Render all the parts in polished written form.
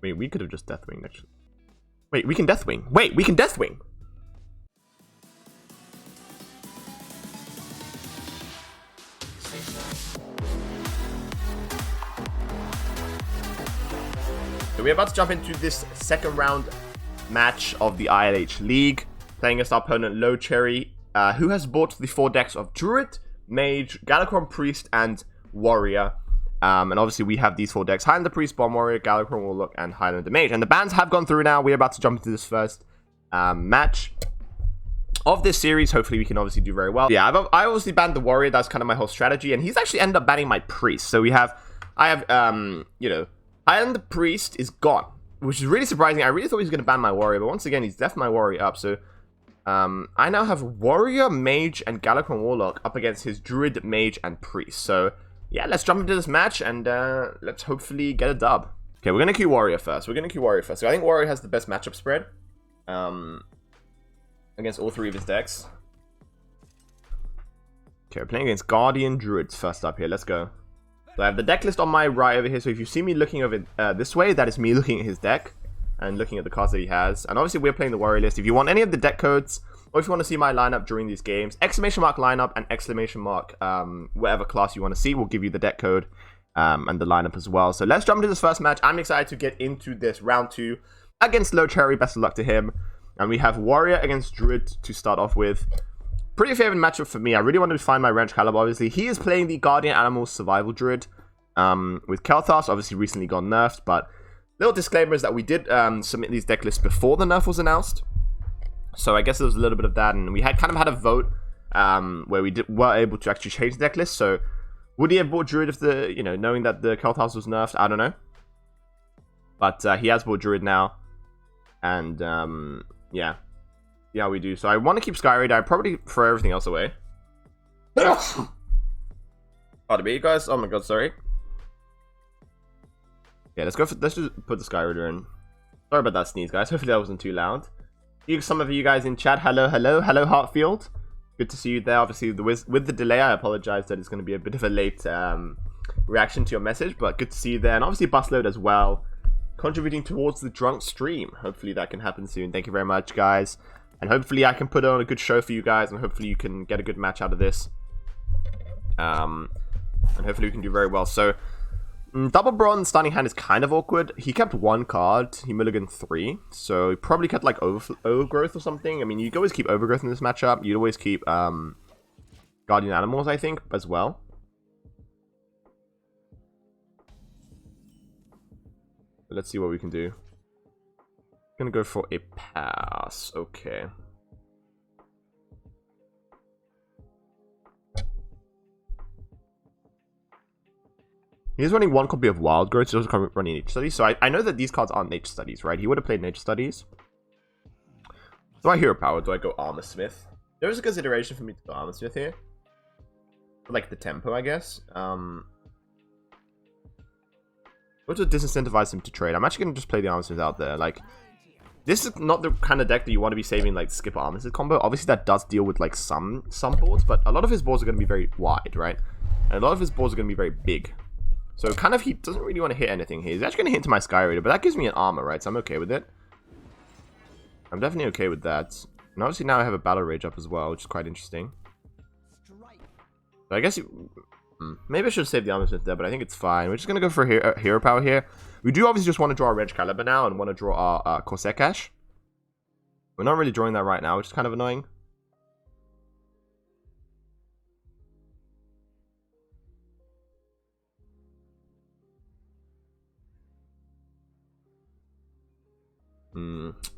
Wait, we could have just Deathwinged, actually. Wait, we can Deathwing. Wait, we can Deathwing! So we're about to jump into this second round match of the ILH League, playing against our opponent Low Cherry, who has bought the 4 decks of Druid, Mage, Galakron Priest, and Warrior. And obviously we have these 4 decks: Highlander Priest, Bomb Warrior, Galakron Warlock, and Highlander Mage. And the bans have gone through now. We're about to jump into this first match of this series. Hopefully we can obviously do very well. Yeah, I obviously banned the Warrior. That's kind of my whole strategy. And he's actually ended up banning my Priest. So I have Highlander Priest is gone, which is really surprising. I really thought he was going to ban my Warrior, but once again, he's definitely my Warrior up. So I now have Warrior, Mage, and Galakron Warlock up against his Druid, Mage, and Priest. So yeah, let's jump into this match and let's hopefully get a dub. Okay, we're going to queue Warrior first. So I think Warrior has the best matchup spread against all 3 of his decks. Okay, we're playing against Guardian Druids first up here. Let's go. So I have the deck list on my right over here. So if you see me looking over this way, that is me looking at his deck and looking at the cards that he has. And obviously we're playing the Warrior list. If you want any of the deck codes, or if you want to see my lineup during these games, exclamation mark lineup and exclamation mark whatever class you want to see will give you the deck code and the lineup as well. So let's jump into this first match. I'm excited to get into this round 2 against Low Cherry. Best of luck to him. And we have Warrior against Druid to start off with. Pretty favorite matchup for me. I really wanted to find my Wrench Caliber. Obviously, he is playing the Guardian Animals Survival Druid with Kel'Thas. Obviously, recently got nerfed, but little disclaimer is that we did submit these deck lists before the nerf was announced. So I guess there was a little bit of that, and we had kind of had a vote where we were able to actually change the deck list. So would he have bought Druid if knowing that the Kel'Thas was nerfed? I don't know. But he has bought Druid now, and yeah. Yeah, we do. So I want to keep Sky Raider. I probably throw everything else away. Pardon me, you guys. Oh my god, sorry. Yeah, let's just put the Sky Raider in. Sorry about that sneeze, guys. Hopefully that wasn't too loud. Some of you guys in chat, hello, Heartfield. Good to see you there. Obviously, with the delay, I apologize that it's going to be a bit of a late reaction to your message, but good to see you there. And obviously, Busload as well, contributing towards the drunk stream. Hopefully that can happen soon. Thank you very much, guys. And hopefully I can put on a good show for you guys, and hopefully you can get a good match out of this. And hopefully we can do very well. So, Double Bronze starting hand is kind of awkward. He kept 1 card. He mulliganed 3. So, he probably kept like Overgrowth or something. I mean, you could always keep Overgrowth in this matchup. You'd always keep Guardian Animals, I think, as well. But let's see what we can do. Gonna go for a pass. Okay. He's running 1 copy of Wild Growth. He's also running Nature Studies. So I know that these cards aren't Nature Studies, right? He would have played Nature Studies. Do I Hero Power? Do I go Armor Smith? There is a consideration for me to go Armor Smith here. For like the tempo, I guess. What to disincentivize him to trade? I'm actually gonna just play the Armor Smith out there. Like, this is not the kind of deck that you want to be saving, like, skip Armor Smith combo. Obviously, that does deal with, like, some boards, but a lot of his boards are going to be very wide, right? And a lot of his boards are going to be very big. So, kind of, he doesn't really want to hit anything here. He's actually going to hit into my Sky Raider, but that gives me an armor, right? So, I'm okay with it. I'm definitely okay with that. And obviously, now I have a Battle Rage up as well, which is quite interesting. So, I guess maybe I should save the Armor Smith there, but I think it's fine. We're just going to go for Hero Power here. We do obviously just want to draw our Wrench Caliber now and want to draw our Corsair Cache. We're not really drawing that right now, which is kind of annoying.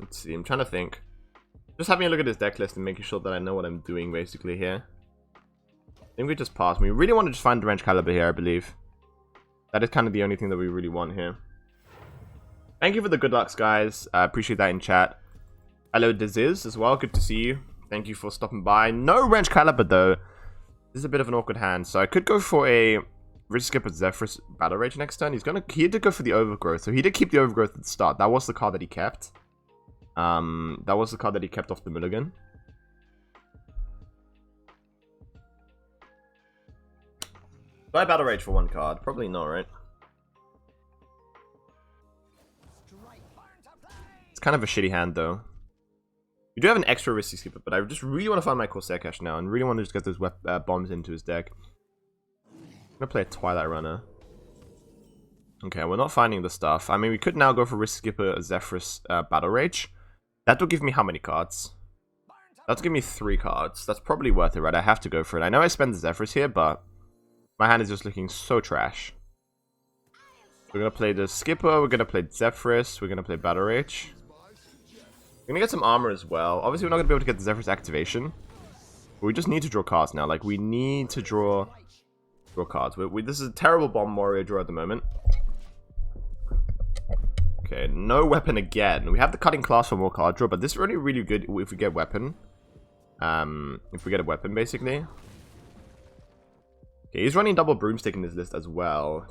Let's see. I'm trying to think. Just having a look at his deck list and making sure that I know what I'm doing basically here. I think we just passed. We really want to just find the Wrench Caliber here, I believe. That is kind of the only thing that we really want here. Thank you for the good lucks, guys. I appreciate that in chat. Hello, Diziz as well. Good to see you. Thank you for stopping by. No Wrench Caliber, though. This is a bit of an awkward hand. So I could go for a Risk Skip with Zephyrus Battle Rage next turn. He did go for the Overgrowth. So he did keep the Overgrowth at the start. That was the card that he kept. That was the card that he kept off the mulligan. Do I Battle Rage for 1 card? Probably not, right? kind of a shitty hand, though. We do have an extra risky skipper, but I just really want to find my Corsair Cache now, and really want to just get those bombs into his deck. I'm gonna play a Twilight Runner. Okay, we're not finding the stuff. I mean, we could now go for Risk Skipper, Zephyrus, Battle Rage. That will give me how many cards? That'll give me 3 cards. That's probably worth it, right? I have to go for it. I know I spend the Zephyrus here, but my hand is just looking so trash. We're gonna play the Skipper, we're gonna play Zephyrus, we're gonna play Battle Rage. We're gonna get some armor as well. Obviously, we're not gonna be able to get the Zephyrus activation. But we just need to draw cards now. Like, we need to draw cards. This is a terrible Bomb Warrior draw at the moment. Okay, no weapon again. We have the Cutting Class for more card draw, but this is really, really good if we get weapon. If we get a weapon, basically. Okay, he's running double Broomstick in his list as well.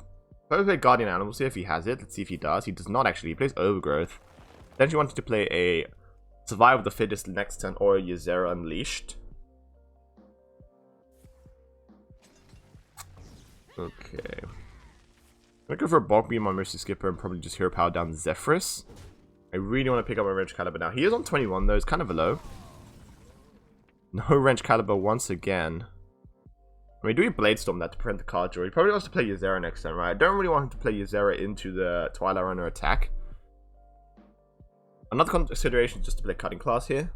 Probably play Guardian Animals here if he has it. Let's see if he does. He does not actually. He plays Overgrowth. Then she wanted to play a Survival of the Fittest next turn or a Ysera Unleashed. Okay. I'm gonna go for a Bulk Beam on Mercy Skipper and probably just Hero Power down Zephyrus. I really want to pick up my Wrench Caliber now. He is on 21 though, it's kind of a low. No Wrench Caliber once again. I mean, do we Bladestorm that to prevent the card draw? He probably wants to play Ysera next turn, right? I don't really want him to play Ysera into the Twilight Runner attack. Another consideration is just to play Cutting Class here.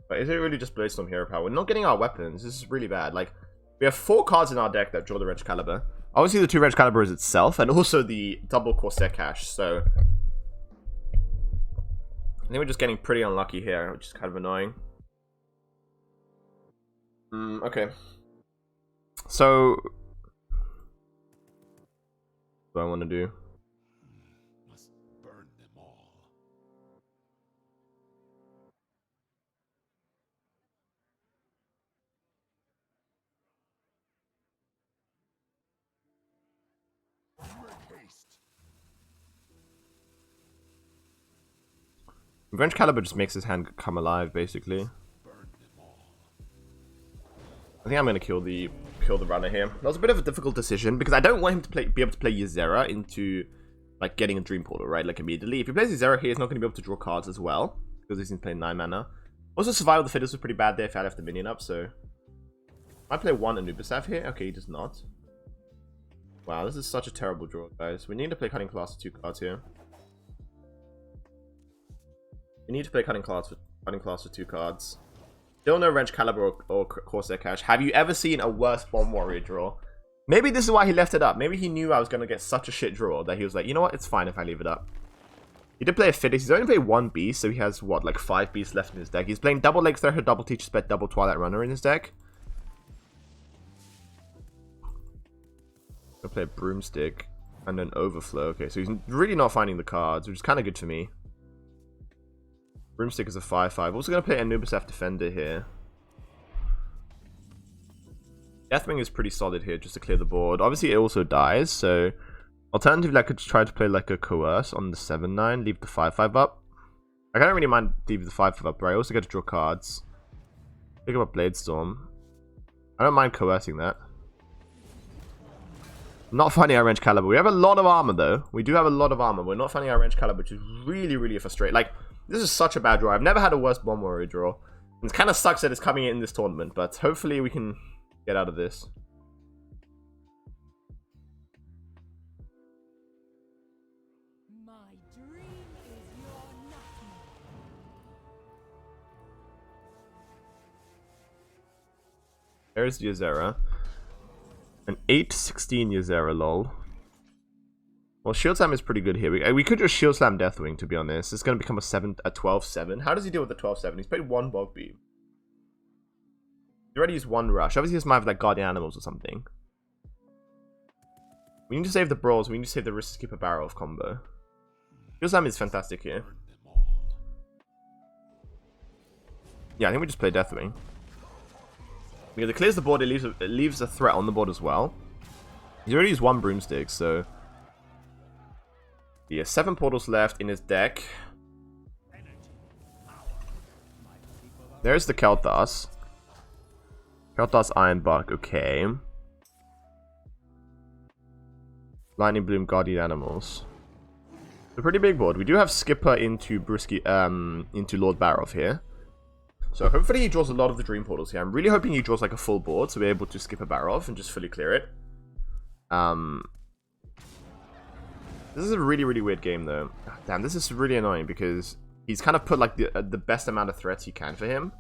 But is it really just Bladestorm Hero Power? We're not getting our weapons. This is really bad. Like, we have 4 cards in our deck that draw the Wrench Caliber. Obviously, the 2 Wrench Caliber is itself, and also the double Corsair Cache, so I think we're just getting pretty unlucky here, which is kind of annoying. Okay. So, what do I want to do? Must burn them all. Make haste. Wrench Caliber just makes his hand come alive, basically. I think I'm gonna kill the runner here. That was a bit of a difficult decision because I don't want him to be able to play Ysera into like getting a Dream Portal, right? Like immediately. If he plays Ysera here, he's not gonna be able to draw cards as well because he's playing 9 mana. Also, Survival of the Fittest was pretty bad there if I left the minion up. So I play 1 Anubisav here. Okay, he does not. Wow, this is such a terrible draw, guys. We need to play Cutting Class for 2 cards here. We need to play Cutting Class for 2 cards. Still no Wrench Caliber or Corsair Cache. Have you ever seen a worse Bomb Warrior draw? Maybe this is why he left it up. Maybe he knew I was going to get such a shit draw that he was like, you know what, it's fine if I leave it up. He did play a Fittest. He's only played 1 Beast, so he has, what, like 5 Beasts left in his deck. He's playing double Lake Thresher, double Teacher's Pet, double Twilight Runner in his deck. I'll play a Broomstick and an Overflow. Okay, so he's really not finding the cards, which is kind of good for me. Broomstick is a 5/5. Also going to play Anubisav Defender here. Deathwing is pretty solid here just to clear the board. Obviously, it also dies, so alternatively, I could try to play like a Coerce on the 7/9, leave the 5/5 up. I don't really mind leaving the 5/5 up, but I also get to draw cards. Pick up a Bladestorm. I don't mind coercing that. Not finding our Wrench Caliber. We have a lot of armor, though. We do have a lot of armor. We're not finding our Wrench Caliber, which is really, really frustrating. Like, this is such a bad draw. I've never had a worse Bomb Warrior draw. And it kind of sucks that it's coming in this tournament, but hopefully we can get out of this. My dream is your nightmare. There's Ysera. An 8/16 Ysera, lol. Well, Shield Slam is pretty good here. We could just Shield Slam Deathwing, to be honest. It's going to become a 12/7. How does he deal with the 12/7? He's played 1 Bog Beam. He already used 1 Rush. Obviously, this might have like Guardian Animals or something. We need to save the Brawls. We need to save the Risk Skipper Barrel of combo. Shield Slam is fantastic here. Yeah, I think we just play Deathwing. Because it clears the board, it leaves a threat on the board as well. He's already used 1 Broomstick, so he has 7 portals left in his deck. There's the Kel'Thas. Kel'Thas Ironbark, okay. Lightning Bloom, Guardian Animals. It's a pretty big board. We do have Skipper into into Lord Barov here. So hopefully he draws a lot of the Dream Portals here. I'm really hoping he draws like a full board so we're able to skip a Barov and just fully clear it. This is a really, really weird game though. Damn, this is really annoying because he's kind of put like the best amount of threats you can for him.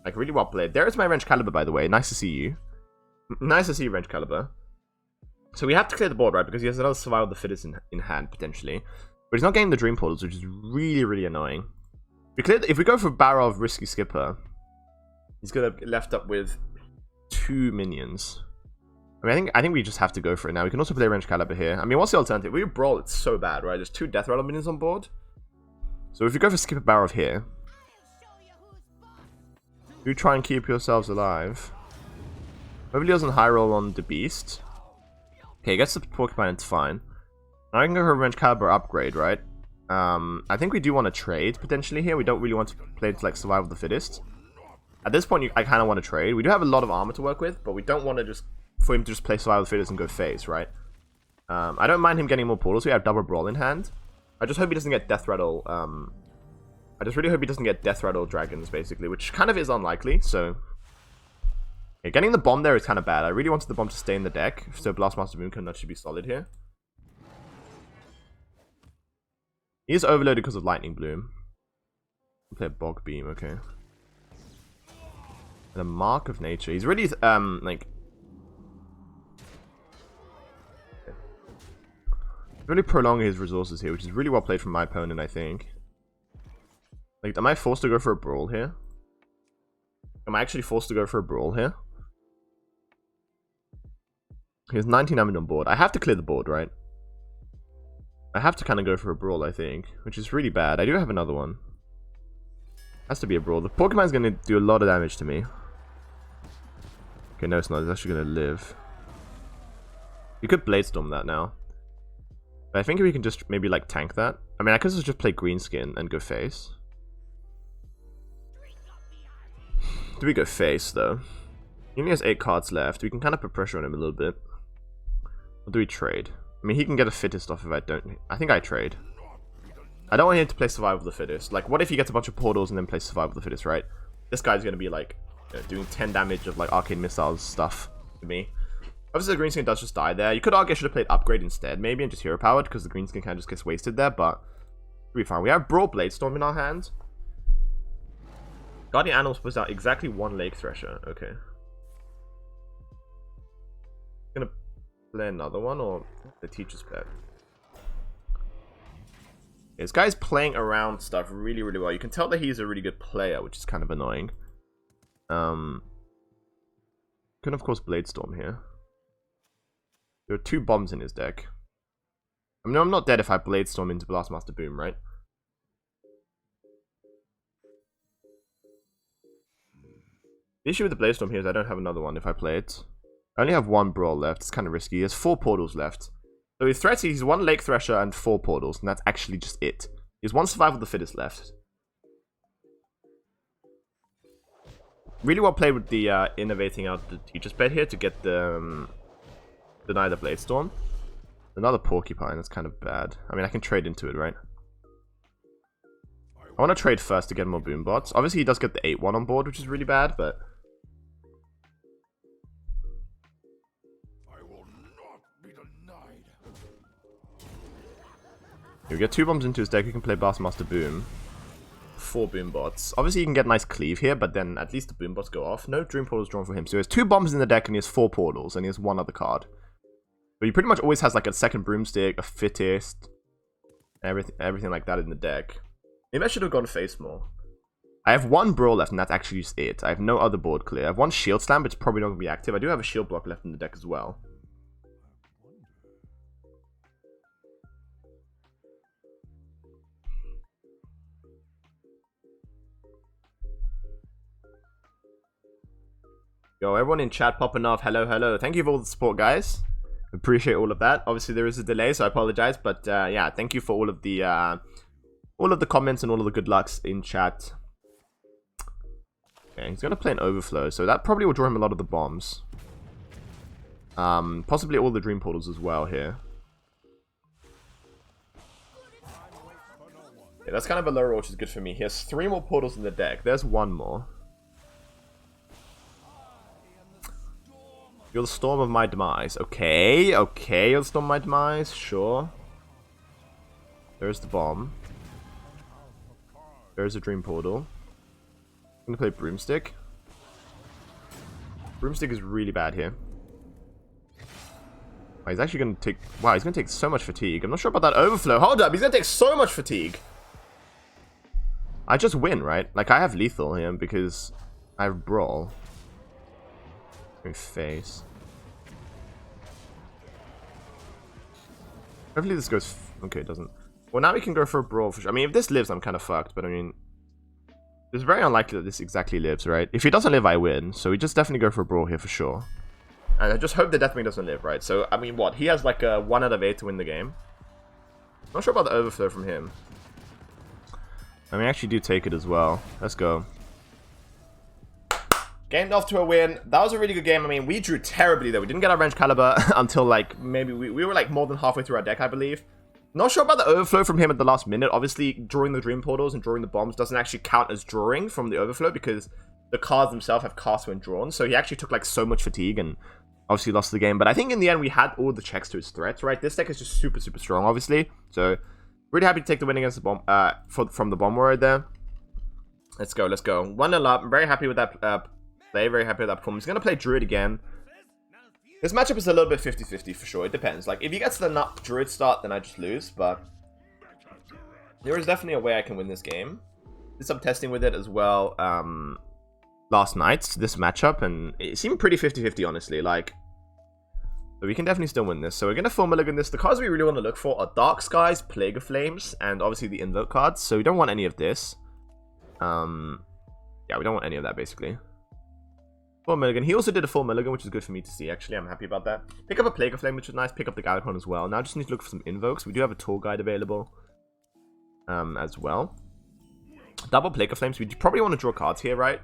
Like really well played. There is my Wrench Caliber, by the way. Nice to see you. Nice to see you, Wrench Caliber. So we have to clear the board, right? Because he has another Survival of the Fittest in hand, potentially. But he's not getting the Dream Portals, which is really, really annoying. If we go for Barov Risky Skipper, he's gonna be left up with 2 minions. I mean, I think we just have to go for it now. We can also play Wrench Caliber here. I mean, what's the alternative? We Brawl, it's so bad, right? There's 2 Death Rattle minions on board. So if you go for Skipper Barov here, you try and keep yourselves alive. Hopefully he doesn't high roll on the Beast. Okay, he gets the Porcupine, it's fine. Now I can go for Wrench Caliber upgrade, right? I think we do want to trade potentially here. We don't really want to play to like Survival of the Fittest. At this point, I kind of want to trade. We do have a lot of armor to work with, but we don't want to just for him to just play Survival of the Fittest and go face, right? I don't mind him getting more portals. We have double Brawl in hand. I just hope he doesn't get Death Rattle. I just really hope he doesn't get Death Rattle dragons, basically, which kind of is unlikely. So, okay, getting the bomb there is kind of bad. I really wanted the bomb to stay in the deck, so Blastmaster Mooncone should be solid here. He is overloaded because of Lightning Bloom. Play a Bog Beam, okay. The Mark of Nature. He's really like really prolonging his resources here, which is really well played from my opponent, I think. Like, am I forced to go for a Brawl here? Am I actually forced to go for a Brawl here? He has 19 damage on board. I have to clear the board, right? I have to kind of go for a Brawl, I think, which is really bad. I do have another one. Has to be a Brawl. The Pokemon's going to do a lot of damage to me. Okay, no, it's not. It's actually going to live. You could Blade Storm that now. But I think we can just maybe like tank that. I mean, I could just play Greenskin and go face. Do we go face though? He only has 8 cards left. We can kind of put pressure on him a little bit. Or do we trade? I mean, he can get a Fittest off if I don't. I think I trade. I don't want him to play Survival of the Fittest. Like, what if he gets a bunch of portals and then plays Survival of the Fittest, right? This guy's going to be like, you know, doing 10 damage of like Arcane Missiles stuff to me. Obviously, the Greenskin does just die there. You could argue I should have played Upgrade instead, maybe, and just Hero Powered, because the Greenskin kind of just gets wasted there, but it'll be fine. We have Brawl Blade Storm in our hand. Guardian Animals puts out exactly 1 Lake Thresher. Okay. Gonna play another one, or the Teacher's Pet? This guy's playing around stuff really, really well. You can tell that he's a really good player, which is kind of annoying. Can, of course, Blade Storm here. There are 2 bombs in his deck. I mean, I'm not dead if I Blade Storm into Blastmaster Boom, right? The issue with the Blade Storm here is I don't have another one if I play it. I only have 1 Brawl left. It's kind of risky. He has 4 portals left. So his threats, he's 1 Lake Thresher and 4 portals, and that's actually just it. He has 1 Survival of the Fittest left. Really well played with the innovating out the Teacher's Pet here to get the deny the Blade Storm. Another Porcupine, that's kind of bad. I mean, I can trade into it, right? I want to trade first to get more Boom Bots. Obviously, he does get the 8-1 on board, which is really bad, but I will not be denied. we get 2 bombs into his deck. He can play Blastmaster Boom. 4 Boom Bots. Obviously, you can get a nice cleave here, but then at least the Boom Bots go off. No Dream Portals drawn for him. So he has 2 bombs in the deck, and he has 4 portals, and he has 1 other card. But he pretty much always has like a second Broomstick, a Fittest, everything like that in the deck. Maybe I should have gone face more. I have 1 Brawl left, and that's actually just it. I have no other board clear. I have 1 Shield Slam, but it's probably not going to be active. I do have a Shield Block left in the deck as well. Yo, everyone in chat popping off. Hello, hello. Thank you for all the support, guys. Appreciate all of that. Obviously, there is a delay, so I apologize. But yeah, thank you for all of the comments and all of the good lucks in chat. Okay, he's gonna play an Overflow, so that probably will draw him a lot of the bombs. Possibly all the Dream Portals as well here. Yeah, that's kind of a low roll, which is good for me. He has 3 more portals in the deck. There's 1 more. You're the storm of my demise. Okay, okay, you're the storm of my demise. Sure. There's the bomb. There's a dream portal. I'm gonna play Broomstick. Broomstick is really bad here. Oh, he's actually gonna take... Wow, he's gonna take so much fatigue. I'm not sure about that overflow. Hold up, he's gonna take so much fatigue. I just win, right? Like, I have lethal here because I have brawl. Face. Hopefully this goes... Okay, it doesn't. Well, now we can go for a brawl for sure. I mean, if this lives, I'm kind of fucked. But I mean, it's very unlikely that this exactly lives, right? If he doesn't live, I win. So we just definitely go for a brawl here for sure. And I just hope the Deathwing doesn't live, right? So, I mean, what? He has like a 1 out of 8 to win the game. Not sure about the overflow from him. I mean, I actually do take it as well. Let's go. Gamed off to a win. That was a really good game. I mean, we drew terribly, though. We didn't get our Range Caliber until, like, maybe we were, like, more than halfway through our deck, I believe. Not sure about the overflow from him at the last minute. Obviously, drawing the Dream Portals and drawing the bombs doesn't actually count as drawing from the overflow because the cards themselves have cast when drawn. So he actually took, like, so much fatigue and obviously lost the game. But I think in the end, we had all the checks to his threats, right? This deck is just super, super strong, obviously. So, really happy to take the win against the bomb from the bomb warrior there. Let's go, let's go. 1-0 up. I'm very happy with that play. Very happy with that performance. He's going to play Druid again. This matchup is a little bit 50-50 for sure. It depends. Like, if he gets the nut Druid start, then I just lose. But there is definitely a way I can win this game. Did some testing with it as well last night, this matchup. And it seemed pretty 50-50, honestly. Like, but we can definitely still win this. So we're going to full mulligan this. The cards we really want to look for are Dark Skies, Plague of Flames, and obviously the Invoke cards. So we don't want any of this. Yeah, we don't want any of that, basically. Full mulligan. He also did a full mulligan, which is good for me to see, actually. I'm happy about that. Pick up a Plague of Flame, which is nice. Pick up the Galacon as well. Now I just need to look for some invokes. We do have a tour guide available as well. Double Plague of Flames. We probably want to draw cards here, right?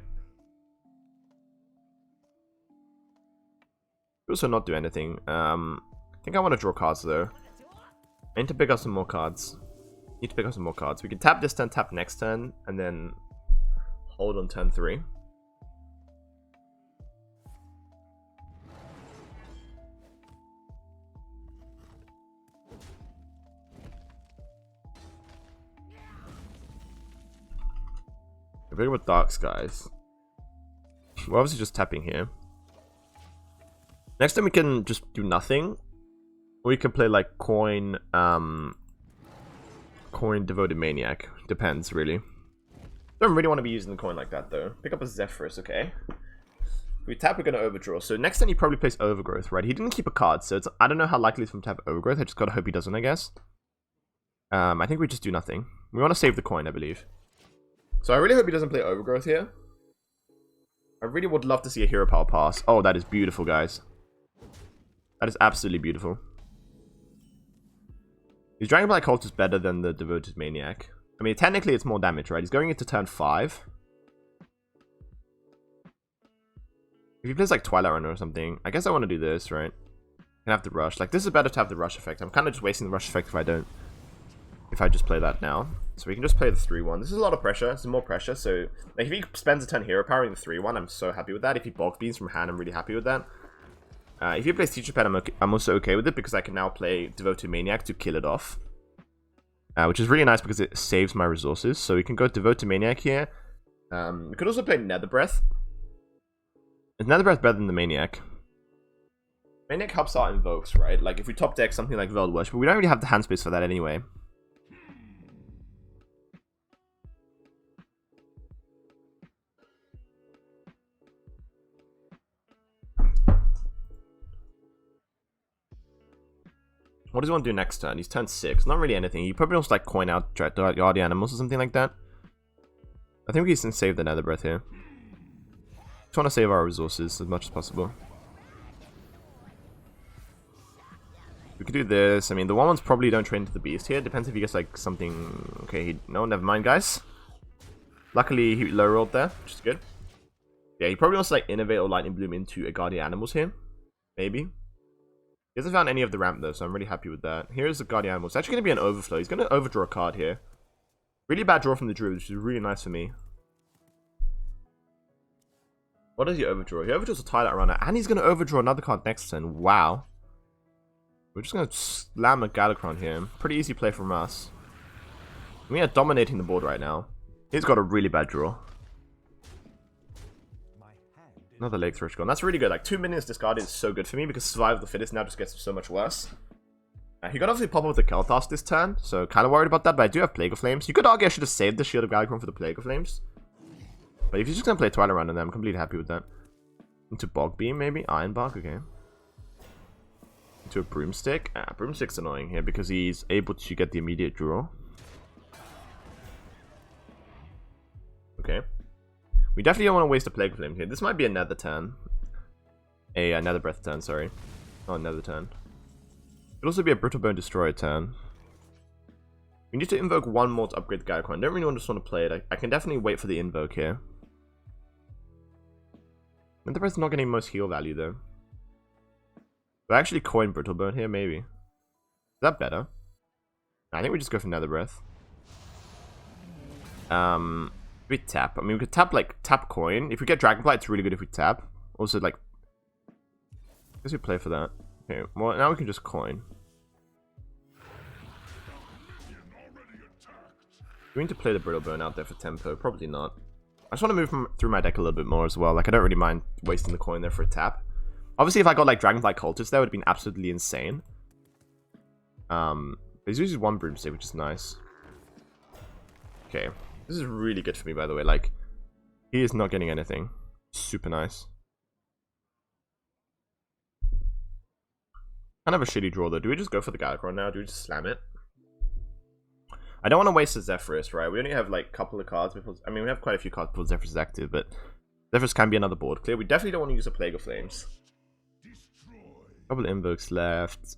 Also not do anything. I think I want to draw cards, though. I need to pick up some more cards. Need to pick up some more cards. We can tap this turn, tap next turn, and then hold on turn 3. We're big with Dark Skies. We're obviously just tapping here. Next time we can just do nothing. Or we can play like Coin Devoted Maniac. Depends, really. Don't really want to be using the coin like that, though. Pick up a Zephyrus, okay. If we tap, we're going to overdraw. So next time he probably plays Overgrowth, right? He didn't keep a card, so it's, I don't know how likely it's for him to have Overgrowth. I just gotta hope he doesn't, I guess. I think we just do nothing. We want to save the coin, I believe. So I really hope he doesn't play Overgrowth here. I really would love to see a Hero Power pass. Oh, that is beautiful, guys. That is absolutely beautiful. His Dragon Black Cult is better than the Devoted Maniac. I mean, technically it's more damage, right? He's going into turn 5. If he plays like Twilight Runner or something, I guess I want to do this, right? And have the rush. Like, this is better to have the rush effect. I'm kind of just wasting the rush effect if I don't. If I just play that now. So we can just play the 3-1. This is a lot of pressure. This is more pressure. So, like, if he spends a turn hero powering the 3-1, I'm so happy with that. If he bulk beans from hand, I'm really happy with that. If he plays Teacher Pet, I'm also okay with it because I can now play Devoted Maniac to kill it off. Which is really nice because it saves my resources. So we can go Devoted Maniac here. We could also play Nether Breath. Is Nether Breath better than the Maniac? Maniac helps our invokes, right? Like if we top deck something like Veiled Worship, but we don't really have the hand space for that anyway. What does he want to do next turn? He's turn 6. Not really anything. He probably wants to like coin out Guardian Animals or something like that. I think we can save the Nether Breath here. Just want to save our resources as much as possible. We could do this. I mean, the 1-1s probably don't train to the Beast here. Depends if he gets like something... Okay, no, never mind, guys. Luckily, he low rolled there, which is good. Yeah, he probably wants to like Innovate or Lightning Bloom into a Guardian Animals here. Maybe. He hasn't found any of the ramp though, so I'm really happy with that. Here's the Guardian Animal. It's actually going to be an overflow. He's going to overdraw a card here. Really bad draw from the Druid, which is really nice for me. What does he overdraw? He overdraws a Twilight Runner, and he's going to overdraw another card next turn. Wow. We're just going to slam a Galakrond here. Pretty easy play from us. We are dominating the board right now. He's got a really bad draw. Another Lake Thrush gone. That's really good. Like, 2 minions discarded is so good for me because Survival of the Fittest now just gets so much worse. He could obviously pop up with the Kel'Thas this turn, so kind of worried about that, but I do have Plague of Flames. You could argue I should have saved the Shield of Galakrond for the Plague of Flames. But if you're just going to play Twilight Runner, then I'm completely happy with that. Into Bog Beam, maybe? Iron Bark, okay. Into a Broomstick. Broomstick's annoying here because he's able to get the immediate draw. Okay. We definitely don't want to waste a Plague of Flames here. This might be a Nether turn. A Nether Breath turn, sorry. Oh, Nether turn. Could also be a Brittle Bone Destroyer turn. We need to invoke one more to upgrade the Galakrond. I don't really just want to play it. I can definitely wait for the invoke here. Nether Breath's not getting most heal value though. Do I actually coin Brittle Bone here? Maybe. Is that better? I think we just go for Nether Breath. We tap. I mean, we could tap, like, tap coin. If we get Dragonflight, it's really good if we tap. Also, like, I guess we play for that. Okay, well, now we can just coin. Do we need to play the Brittle Bone out there for tempo? Probably not. I just want to move through my deck a little bit more as well. Like, I don't really mind wasting the coin there for a tap. Obviously, if I got, like, Dragonflight Cultist there, it would have been absolutely insane. He's uses one Broomstick, which is nice. Okay. This is really good for me, by the way. Like, he is not getting anything. Super nice. Kind of a shitty draw, though. Do we just go for the Galakrond now? Do we just slam it? I don't want to waste a Zephyrus, right? We only have, like, a couple of cards before... I mean, we have quite a few cards before Zephyrus is active, but... Zephyrus can be another board clear. We definitely don't want to use a Plague of Flames. Couple of invokes left.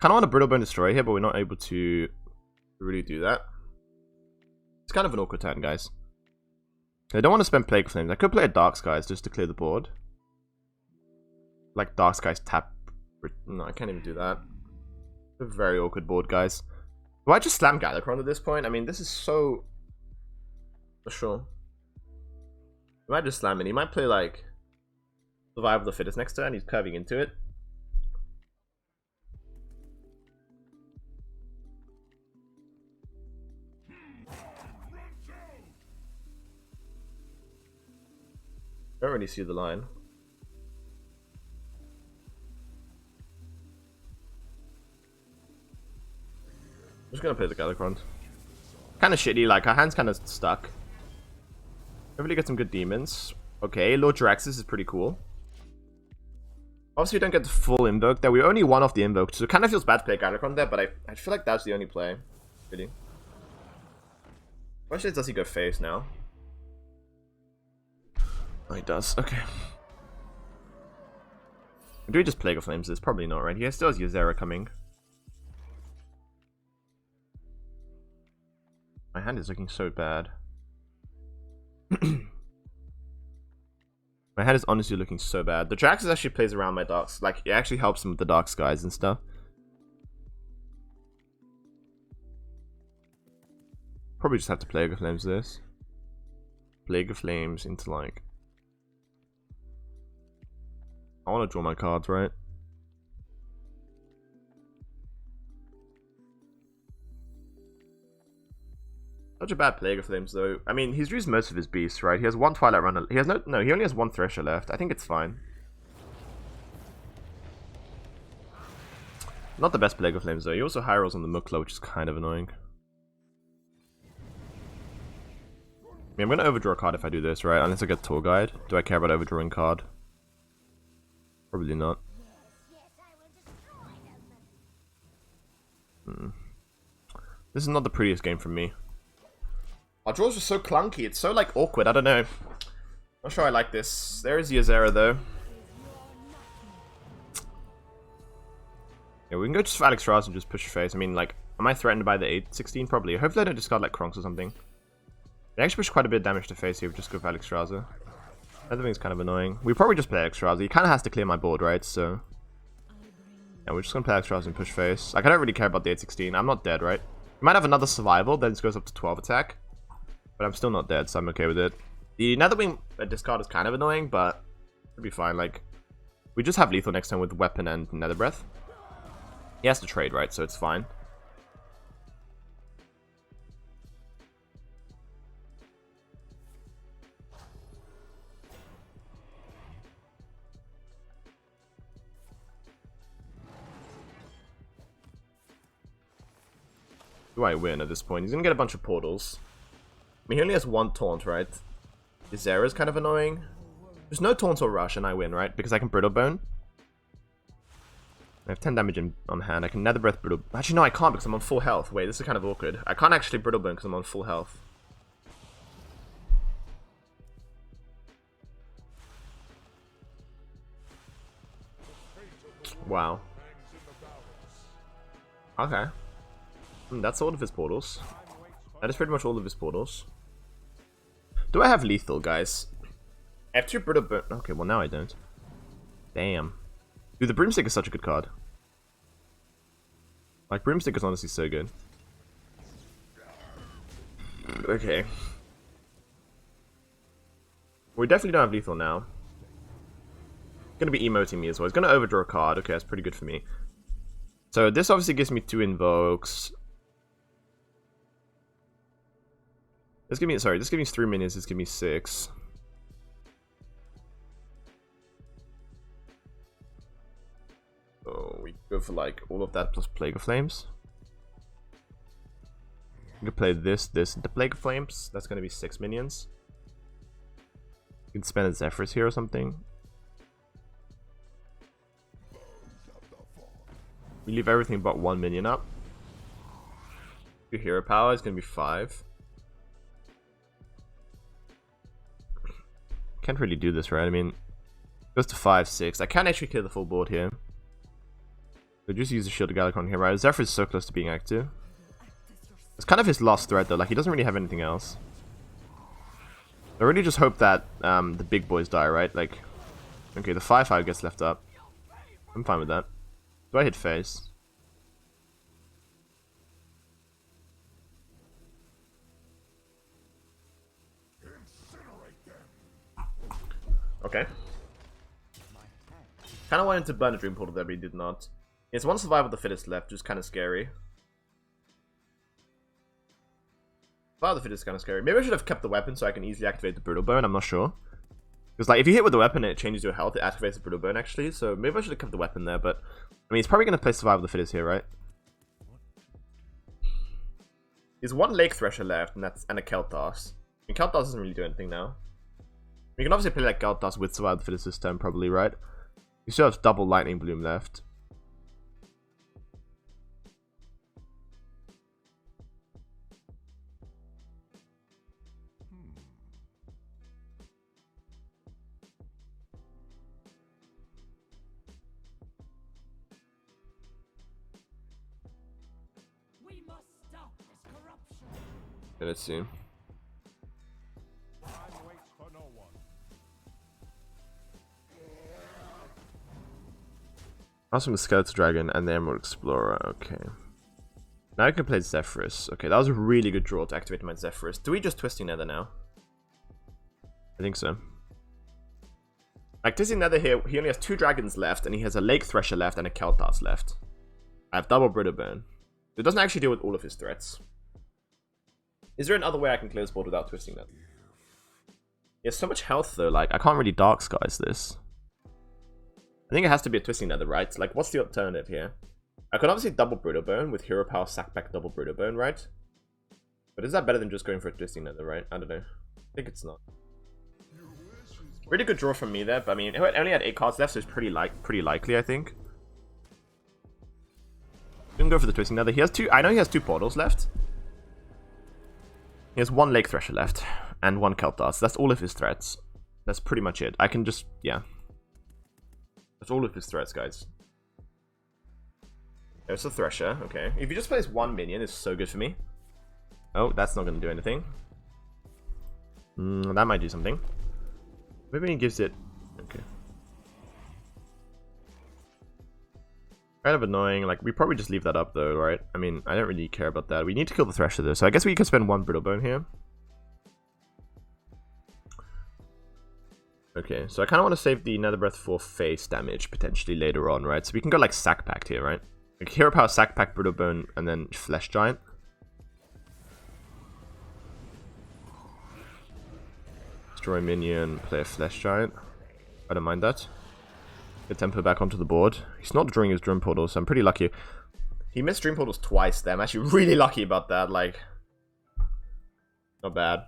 Kind of want a Brittle Bone Destroyer here, but we're not able to really do that. It's kind of an awkward turn, guys. I don't want to spend Plague of Flames. I could play a Dark Skies just to clear the board. Like Dark Skies tap... No, I can't even do that. It's a very awkward board, guys. Do I just slam Galakrond at this point? I mean, this is so... For sure. I might just slam it. He might play, like... Survival of the Fittest next turn. He's curving into it. Don't really see the line. I'm just gonna play the Galakrond. Kind of shitty, like our hand's kind of stuck. Hopefully get some good demons. Okay, Lord Jaraxxus is pretty cool. Obviously we don't get the full invoke there. We only one off the invoke, so it kind of feels bad to play Galakrond there, but I feel like that's the only play. Really. Question is, does he go face now? Oh, he does. Okay. Do we just Plague of Flames this? Probably not, right? He still has Ysera coming. My hand is looking so bad. My hand is honestly looking so bad. The Jaraxxus actually plays around my darks. Like, it actually helps him with the Dark Skies and stuff. Probably just have to Plague of Flames this. Plague of Flames into, like... I want to draw my cards, right? Such a bad Plague of Flames, though. I mean, he's used most of his beasts, right? He has one Twilight Runner. He has no, he only has one Thresher left. I think it's fine. Not the best Plague of Flames, though. He also high rolls on the Mukla, which is kind of annoying. I mean, I'm going to overdraw a card if I do this, right? Unless I get Tour Guide. Do I care about overdrawing card? Probably not. This is not the prettiest game from me. Our draws are so clunky. It's so, like, awkward. I don't know. Not sure I like this. There is Ysera, though. Yeah, we can go just for Alex Raz and just push face. I mean, like, am I threatened by the 8/16? Probably. Hopefully I don't discard, like, Kronks or something. They actually push quite a bit of damage to face here. We just go for Alex Raza. That thing is kind of annoying. We probably just play Alex Raza. He kind of has to clear my board, right? So, yeah, we're just gonna play Alex Raza and push face. Like, I don't really care about the 8/16. I'm not dead, right? Might have another survival, then it goes up to 12 attack. But I'm still not dead, so I'm okay with it. The Netherwing discard is kind of annoying, but it'll be fine. Like, we just have lethal next turn with weapon and Nether Breath. He has to trade, right? So it's fine. Do I win at this point? He's gonna get a bunch of portals. I mean, he only has one taunt, right? His Zera is kind of annoying. There's no taunt or rush, and I win, right? Because I can Brittle Bone. I have 10 damage on hand. I can Nether Breath Brittle... Actually, no, I can't because I'm on full health. Wait, this is kind of awkward. I can't actually Brittle Bone because I'm on full health. Wow. Okay. That's all of his portals. That is pretty much all of his portals. Do I have lethal, guys? I have 2 Brittle Bone. Okay, well now I don't. Damn. Dude, the Broomstick is such a good card. Like, Broomstick is honestly so good. Okay. We definitely don't have lethal now. He's gonna be emoting me as well. He's gonna overdraw a card. Okay, that's pretty good for me. So this obviously gives me 2 invokes. This gives me, sorry, this gives me 3 minions, this gives me 6. So we go for like all of that plus Plague of Flames. We can play this, and the Plague of Flames. That's gonna be 6 minions. You can spend a Zephyrus here or something. We leave everything but 1 minion up. Your hero power is gonna be 5. Can't really do this, right? I mean, goes to 5, 6. I can't actually kill the full board here. So just use the Shield of Galacon here, right? Zephyr is so close to being active. It's kind of his last threat, though. Like, he doesn't really have anything else. I really just hope that the big boys die, right? Like, okay, the 5/5 gets left up. I'm fine with that. Do I hit face? Okay. Kind of wanted to burn a Dream Portal there, but he did not. It's 1 survival of the fittest left, which is kind of scary. Survival of the fittest is kind of scary. Maybe I should have kept the weapon so I can easily activate the Brittle Bone, I'm not sure. Because, like, if you hit with the weapon and it changes your health, it activates the Brittle Bone, actually. So maybe I should have kept the weapon there, but... I mean, he's probably going to play Survival of the Fittest here, right? There's 1 Lake Thresher left, and a Kel'Thas. I mean, Kel'Thas doesn't really do anything now. You can obviously play like Kel'Thas with Survival of the Fittest this turn, probably, right? You still have double Lightning Bloom left. We must stop this corruption. Okay, let's see. Also with Skeletal Dragon and the Emerald Explorer, okay. Now I can play Zephyrus. Okay, that was a really good draw to activate my Zephyrus. Do we just Twisting Nether now? I think so. Like, Twisting Nether here, he only has 2 dragons left, and he has a Lake Thresher left and a Kel'Thas left. I have double Brittle Bone. It doesn't actually deal with all of his threats. Is there another way I can clear this board without Twisting Nether? He has so much health though, like, I can't really Dark Skies this. I think it has to be a Twisting Nether, right? Like, what's the alternative here? I could obviously double Brittle Bone with Hero Power, sack back double Brittle Bone, right? But is that better than just going for a Twisting Nether, right? I don't know. I think it's not. Really good draw from me there, but I mean, it only had 8 cards left, so it's pretty likely, I think. Didn't go for the Twisting Nether. He has 2. I know he has 2 portals left. He has 1 Lake Thresher left and 1 Kel'Thas. That's all of his threats. That's pretty much it. I can just, yeah. That's all of his threats, guys. There's a Thresher, okay. If he just plays 1 minion, it's so good for me. Oh, that's not going to do anything. That might do something. Maybe he gives it... Okay. Kind of annoying. Like, we probably just leave that up, though, right? I mean, I don't really care about that. We need to kill the Thresher, though, so I guess we could spend 1 Brittlebone here. Okay, so I kind of want to save the Nether Breath for face damage, potentially, later on, right? So we can go, like, Sack Pact here, right? Like, Hero Power, Sack Pact, Brittlebone, and then Flesh Giant. Destroy minion, play a Flesh Giant. I don't mind that. Get Tempo back onto the board. He's not drawing his Dream Portal, so I'm pretty lucky. He missed Dream Portals twice there. I'm actually really lucky about that. Like, not bad.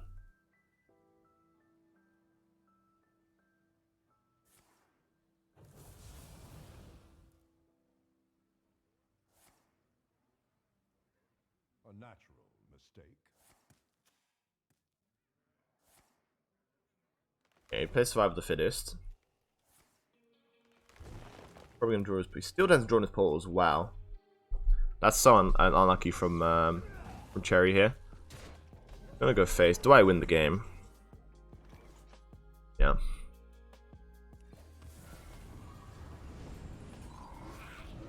A natural mistake. Okay, he plays Survive the Fittest. Probably gonna draw his. He still doesn't draw his portals. Wow, that's so unlucky from Cherry here. I'm gonna go face. Do I win the game? Yeah.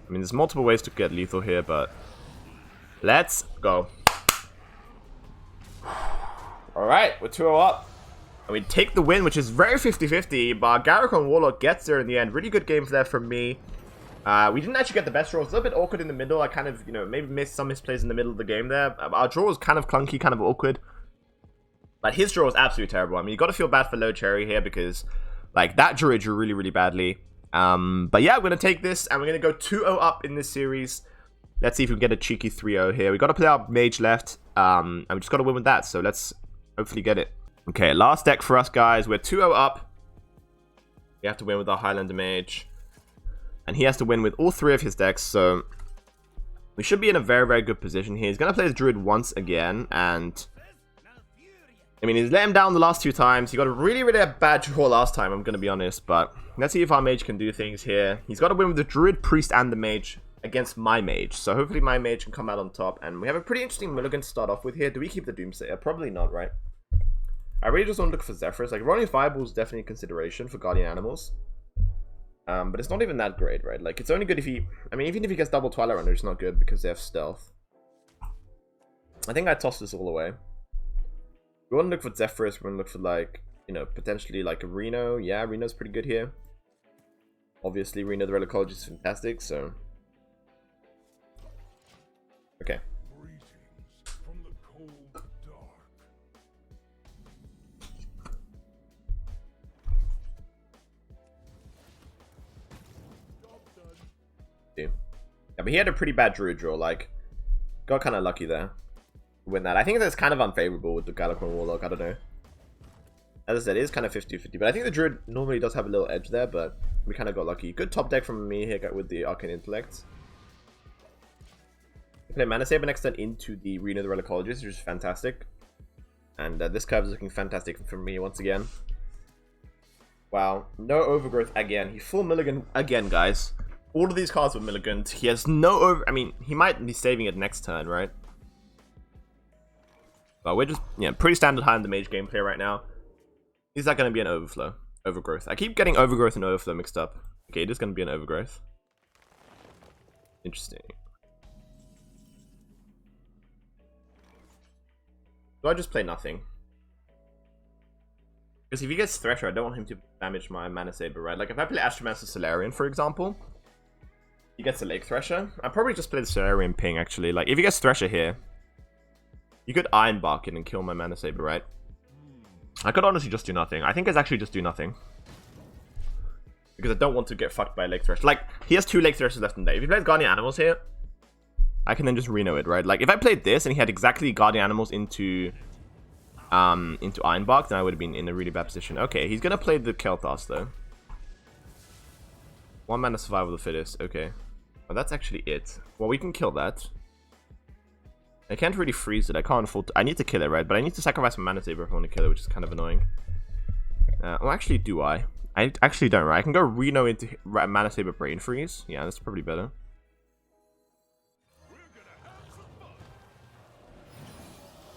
I mean, there's multiple ways to get lethal here, but let's go. All right, we're 2-0 up. And we take the win, which is very 50-50, but Garricon Warlock gets there in the end. Really good games there from me. We didn't actually get the best draw. It's a little bit awkward in the middle. I kind of, you know, maybe missed some misplays in the middle of the game there. Our draw was kind of clunky, kind of awkward. But his draw was absolutely terrible. I mean, you got to feel bad for Low Cherry here because, like, that druid drew really, really badly. But yeah, we're going to take this, and we're going to go 2-0 up in this series. Let's see if we can get a cheeky 3-0 here. We got to play our Mage left, and we just got to win with that. So let's hopefully get it. Okay, last deck for us, guys. We're 2-0 up. We have to win with our Highlander Mage. And he has to win with all 3 of his decks, so we should be in a very, very good position here. He's going to play his Druid once again, and I mean, he's let him down the last 2 times. He got a really, really bad draw last time, I'm going to be honest, but let's see if our Mage can do things here. He's got to win with the Druid, Priest, and the Mage against my Mage, so hopefully my Mage can come out on top, and we have a pretty interesting mulligan to start off with here. Do we keep the Doomsayer? Probably not, right? I really just want to look for Zephrys. Like, running Fireball is definitely a consideration for Guardian Animals. But it's not even that great, right? Like, it's only good if he... I mean, even if he gets double Twilight Runner, it's not good because they have Stealth. I think I tossed this all away. We want to look for Zephrys. We want to look for, like, you know, potentially, like, a Reno. Yeah, Reno's pretty good here. Obviously, Reno the Relicologist is fantastic, so... Okay. From the cold dark. Yeah, but he had a pretty bad Druid draw, like, got kind of lucky there. Win that. I think that's kind of unfavorable with the Galacron Warlock, I don't know. As I said, it is kind of 50-50, but I think the Druid normally does have a little edge there, but we kind of got lucky. Good top deck from me here with the Arcane Intellect. Play Mana Saber next turn into the Reno the Relicologist, which is fantastic. And this curve is looking fantastic for me once again. Wow, no Overgrowth again. He full mulligan again, guys. All of these cards were mulliganed. He has no over... I mean, he might be saving it next turn, right? But we're just, yeah, pretty standard high in the Mage gameplay right now. Is that going to be an Overflow? Overgrowth. I keep getting Overgrowth and Overflow mixed up. Okay, it is going to be an Overgrowth. Interesting. Do I just play nothing? Because if he gets Thresher, I don't want him to damage my Mana Saber, right? Like, if I play Astromancer Solarian, for example, he gets a Lake Thresher. I'd probably just play the Solarian Ping, actually. Like, if he gets Thresher here, you could Iron Bark in and kill my Mana Saber, right? I could honestly just do nothing. I think it's actually just do nothing. Because I don't want to get fucked by a Lake Thresher. Like, he has 2 Lake Threshers left in the day. If he plays Guardian Animals here, I can then just Reno it, right? Like, if I played this and he had exactly Guardian Animals into Iron Bark, then I would have been in a really bad position. Okay, he's gonna play the Kel'Thas, though. 1 mana Survival of the Fittest. Okay. Well, that's actually it. Well, we can kill that. I can't really freeze it. I can't afford to... I need to kill it, right? But I need to sacrifice my Mana Saber if I want to kill it, which is kind of annoying. Well, actually, do I? I actually don't, right? I can go Reno into Mana Saber Brain Freeze. Yeah, that's probably better.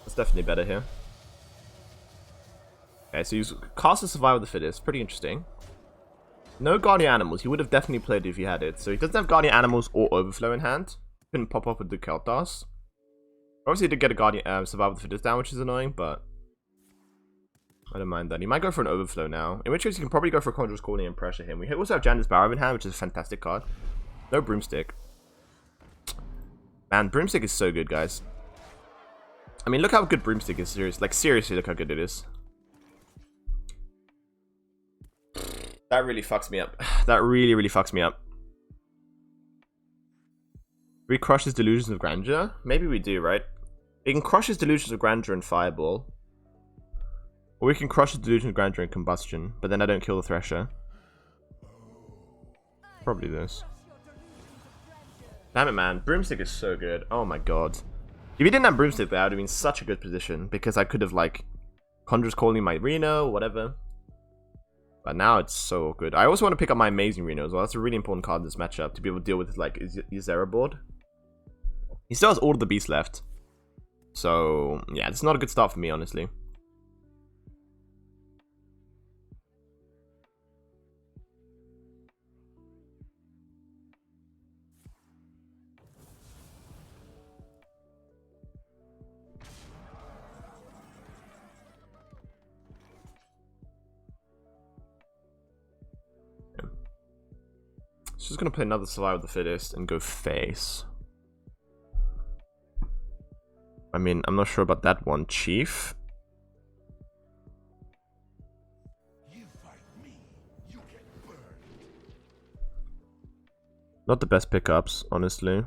That's definitely better here. Okay, so he's cast a Survival of the Fittest. Pretty interesting. No Guardian Animals. He would have definitely played if he had it. So he doesn't have Guardian Animals or Overflow in hand. Couldn't pop off with the Kel'Thas. Obviously, he did get a Guardian Survival of the Fittest down, which is annoying, but I don't mind that. He might go for an Overflow now. In which case, he can probably go for Conjurer's Calling and pressure him. We also have Jander's Barrow in hand, which is a fantastic card. No Broomstick. Man, Broomstick is so good, guys. I mean, look how good Broomstick is. Seriously, look how good it is. That really fucks me up. That really, really fucks me up. We crush his Delusions of Grandeur? Maybe we do, right? We can crush his Delusions of Grandeur and Fireball. Or we can crush his Delusions of Grandeur and Combustion, but then I don't kill the Thresher. Probably this. Damn it, man. Broomstick is so good. Oh my god. If he didn't have Broomstick there, I would have been in such a good position, because I could have, like, Conjurer's Calling my Reno, whatever. But now it's so good. I also want to pick up my Amazing Reno as well. That's a really important card in this matchup, to be able to deal with, like, Ysera board. He still has all of the beasts left. So, yeah, it's not a good start for me, honestly. Just gonna play another Survival of the Fittest and go face. I mean, I'm not sure about that one, Chief. You fight me, you get burned. Not the best pickups, honestly.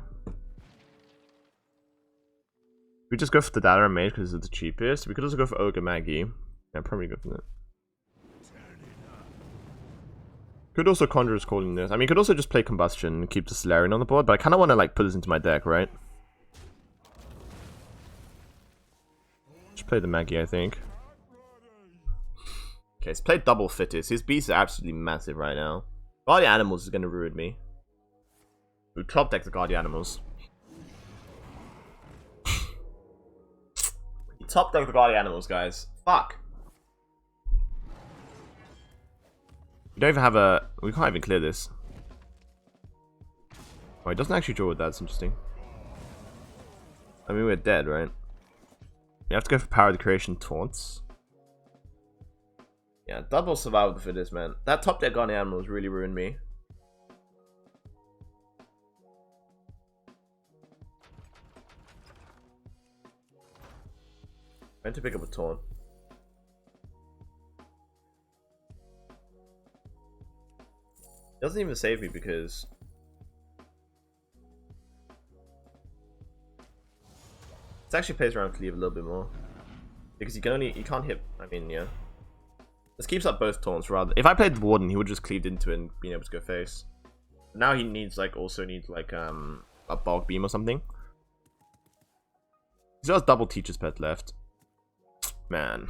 We just go for the Data and Mage because it's the cheapest. We could also go for Ogre Maggie. Yeah, probably go for that. Could also Conjurer's Calling this. I mean, could also just play Combustion and keep the Solarian on the board, but I kind of want to, like, put this into my deck, right? Just play the Maggie, I think. Okay, he's played double Fittest. His beasts are absolutely massive right now. Guardian Animals is going to ruin me. We top deck the Guardian Animals. Top deck the Guardian Animals, guys. Fuck. We don't even have a... We can't even clear this. Oh, it doesn't actually draw with that. That's interesting. I mean, we're dead, right? We have to go for Power of the Creation Taunts. Yeah, double Survival of the Fittest, man. That top deck Guardian Animals really ruined me. I meant to pick up a Taunt. Doesn't even save me because this actually plays around Cleave a little bit more because you can't hit. I mean, yeah, this keeps up both taunts. Rather, if I played Warden, he would just cleaved into it and been able to go face. But now he needs also needs a bulk beam or something. He still has double Teacher's Pet left. Man,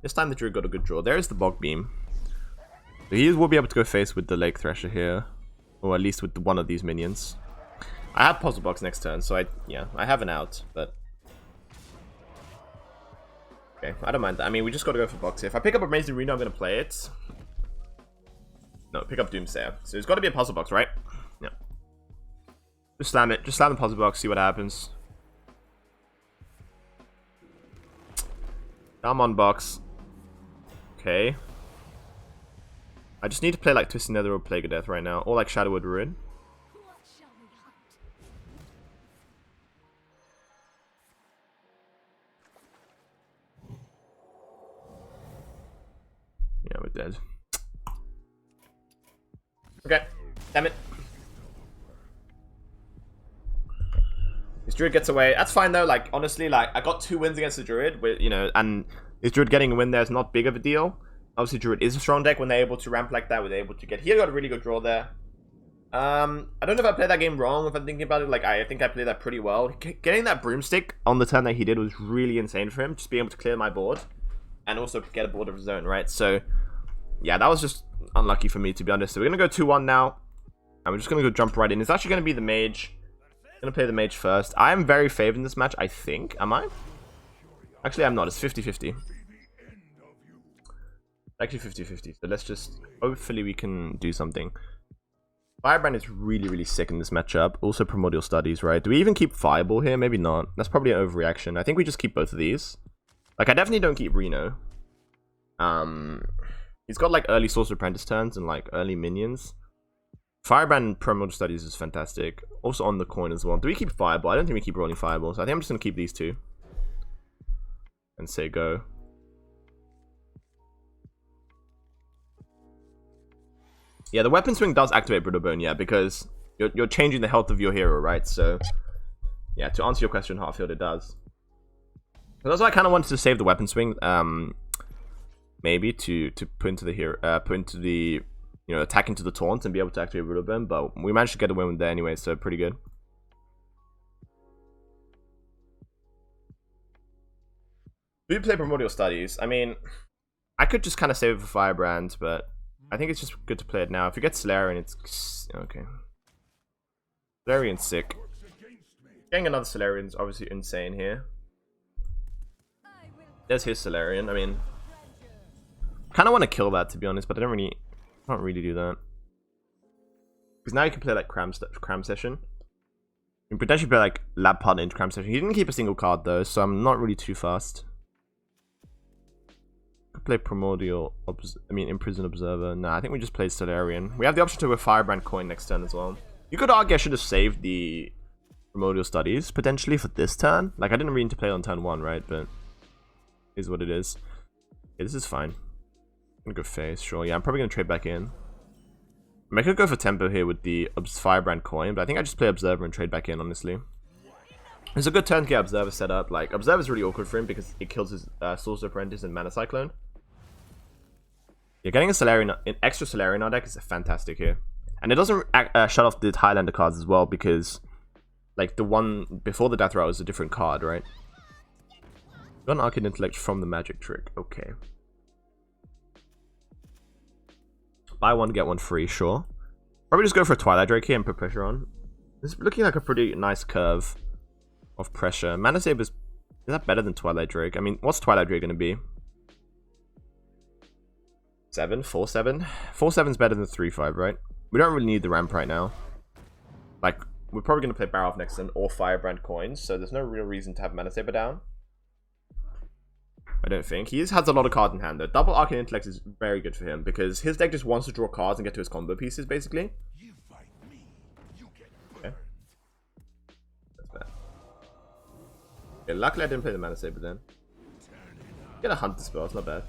this time the Druid got a good draw. There is the bulk beam. So he will be able to go face with the Lake Thresher here, or at least with one of these minions. I have Puzzle Box next turn, so I have an out, but okay, I don't mind that. I mean, we just got to go for box here. If I pick up Amazing Reno, I'm going to play it. No, pick up Doomsayer. So it's got to be a Puzzle Box, right? Yeah. Just slam it. Just slam the Puzzle Box, see what happens. Come on, box. Okay. I just need to play like Twisted Nether or Plague of Death right now, or like Shadowwood Ruin. What shall we hunt? Yeah, we're dead. Okay, damn it. His Druid gets away. That's fine though. Like honestly, like I got 2 wins against the Druid, with and his Druid getting a win there is not big of a deal. Obviously, Druid is a strong deck when they're able to ramp like that. When they're able to get... He got a really good draw there. I don't know if I played that game wrong, if I'm thinking about it. Like, I think I played that pretty well. Getting that Broomstick on the turn that he did was really insane for him. Just being able to clear my board. And also get a board of his own, right? So, yeah, that was just unlucky for me, to be honest. So we're going to go 2-1 now. And we're just going to go jump right in. It's actually going to be the Mage. I'm going to play the Mage first. I am very favored in this match, I think. Am I? Actually, I'm not. It's 50-50. Actually 50-50. So let's just... Hopefully we can do something. Firebrand is really, really sick in this matchup. Also Primordial Studies, right? Do we even keep Fireball here? Maybe not. That's probably an overreaction. I think we just keep both of these. Like, I definitely don't keep Reno. He's got, like, early Sorcerer Apprentice turns and, like, early minions. Firebrand and Primordial Studies is fantastic. Also on the coin as well. Do we keep Fireball? I don't think we keep rolling Fireballs. I think I'm just going to keep these two. And say go. Yeah, the weapon swing does activate Brittle Bone, yeah, because you're changing the health of your hero, right? So, yeah, to answer your question, Hartfield, it does. But that's why I kind of wanted to save the weapon swing, maybe to put into the hero, you know, attack into the taunt and be able to activate Brittle Bone. But we managed to get a win there anyway, so pretty good. Do you play Primordial Studies? I mean, I could just kind of save it for Firebrand, but I think it's just good to play it now. If you get Solarian, it's... Okay. Solarian's sick. Getting another Solarian is obviously insane here. There's his Solarian. I mean... I kind of want to kill that, to be honest, but I can't really do that. Because now you can play like Cram Session. You can potentially play like Lab Partner into Cram Session. He didn't keep a single card though, so I'm not really too fast. Play Primordial, Imprison Observer. Nah, I think we just played Solarian. We have the option to a Firebrand coin next turn as well. You could argue I should have saved the Primordial Studies, potentially, for this turn. Like, I didn't mean to play on turn 1, right? But it is what it is. Yeah, this is fine. I'm gonna go face, sure. Yeah, I'm probably gonna trade back in. I could go for tempo here with the Firebrand coin, but I think I just play Observer and trade back in, honestly. It's a good turn to get Observer set up. Like, Observer's really awkward for him because it kills his Sorcerer Apprentice and Mana Cyclone. Yeah, getting a Solarian, an extra Solarian in our deck is fantastic here. And it doesn't shut off the Highlander cards as well because, like, the one before the Death Rattle is a different card, right? Got an Arcane Intellect from the Magic Trick. Okay. Buy one, get one free, sure. Probably just go for a Twilight Drake here and put pressure on. This is looking like a pretty nice curve of pressure. Mana Saber's... Is that better than Twilight Drake? I mean, what's Twilight Drake going to be? 7? 4-7? 4-7's better than 3-5, right? We don't really need the ramp right now. Like, we're probably going to play Barrow next turn or Firebrand coins, so there's no real reason to have Mana Saber down. I don't think. He has a lot of cards in hand, though. Double Arcane Intellect is very good for him, because his deck just wants to draw cards and get to his combo pieces, basically. You fight me, you get Okay. That's bad. Okay, luckily I didn't play the Mana Saber then. Get a Hunter spell, it's not bad.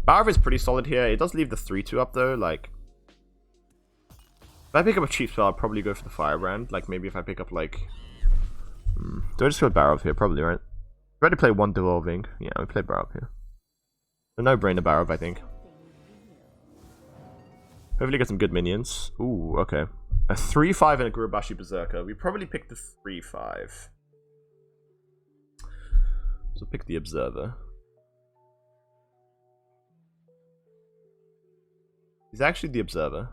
Barov is pretty solid here. It does leave the 3-2 up though. Like, if I pick up a cheap spell, I'll probably go for the Firebrand. Like, maybe if I pick up like, do I just go Barov here? Probably, right? Ready to play one Devolving. Yeah, we play Barov here. A no-brainer Barov, I think. Hopefully get some good minions. Ooh, okay. A 3-5 and a Gurubashi Berserker. We probably pick the 3-5. So pick the Observer. He's actually the Observer.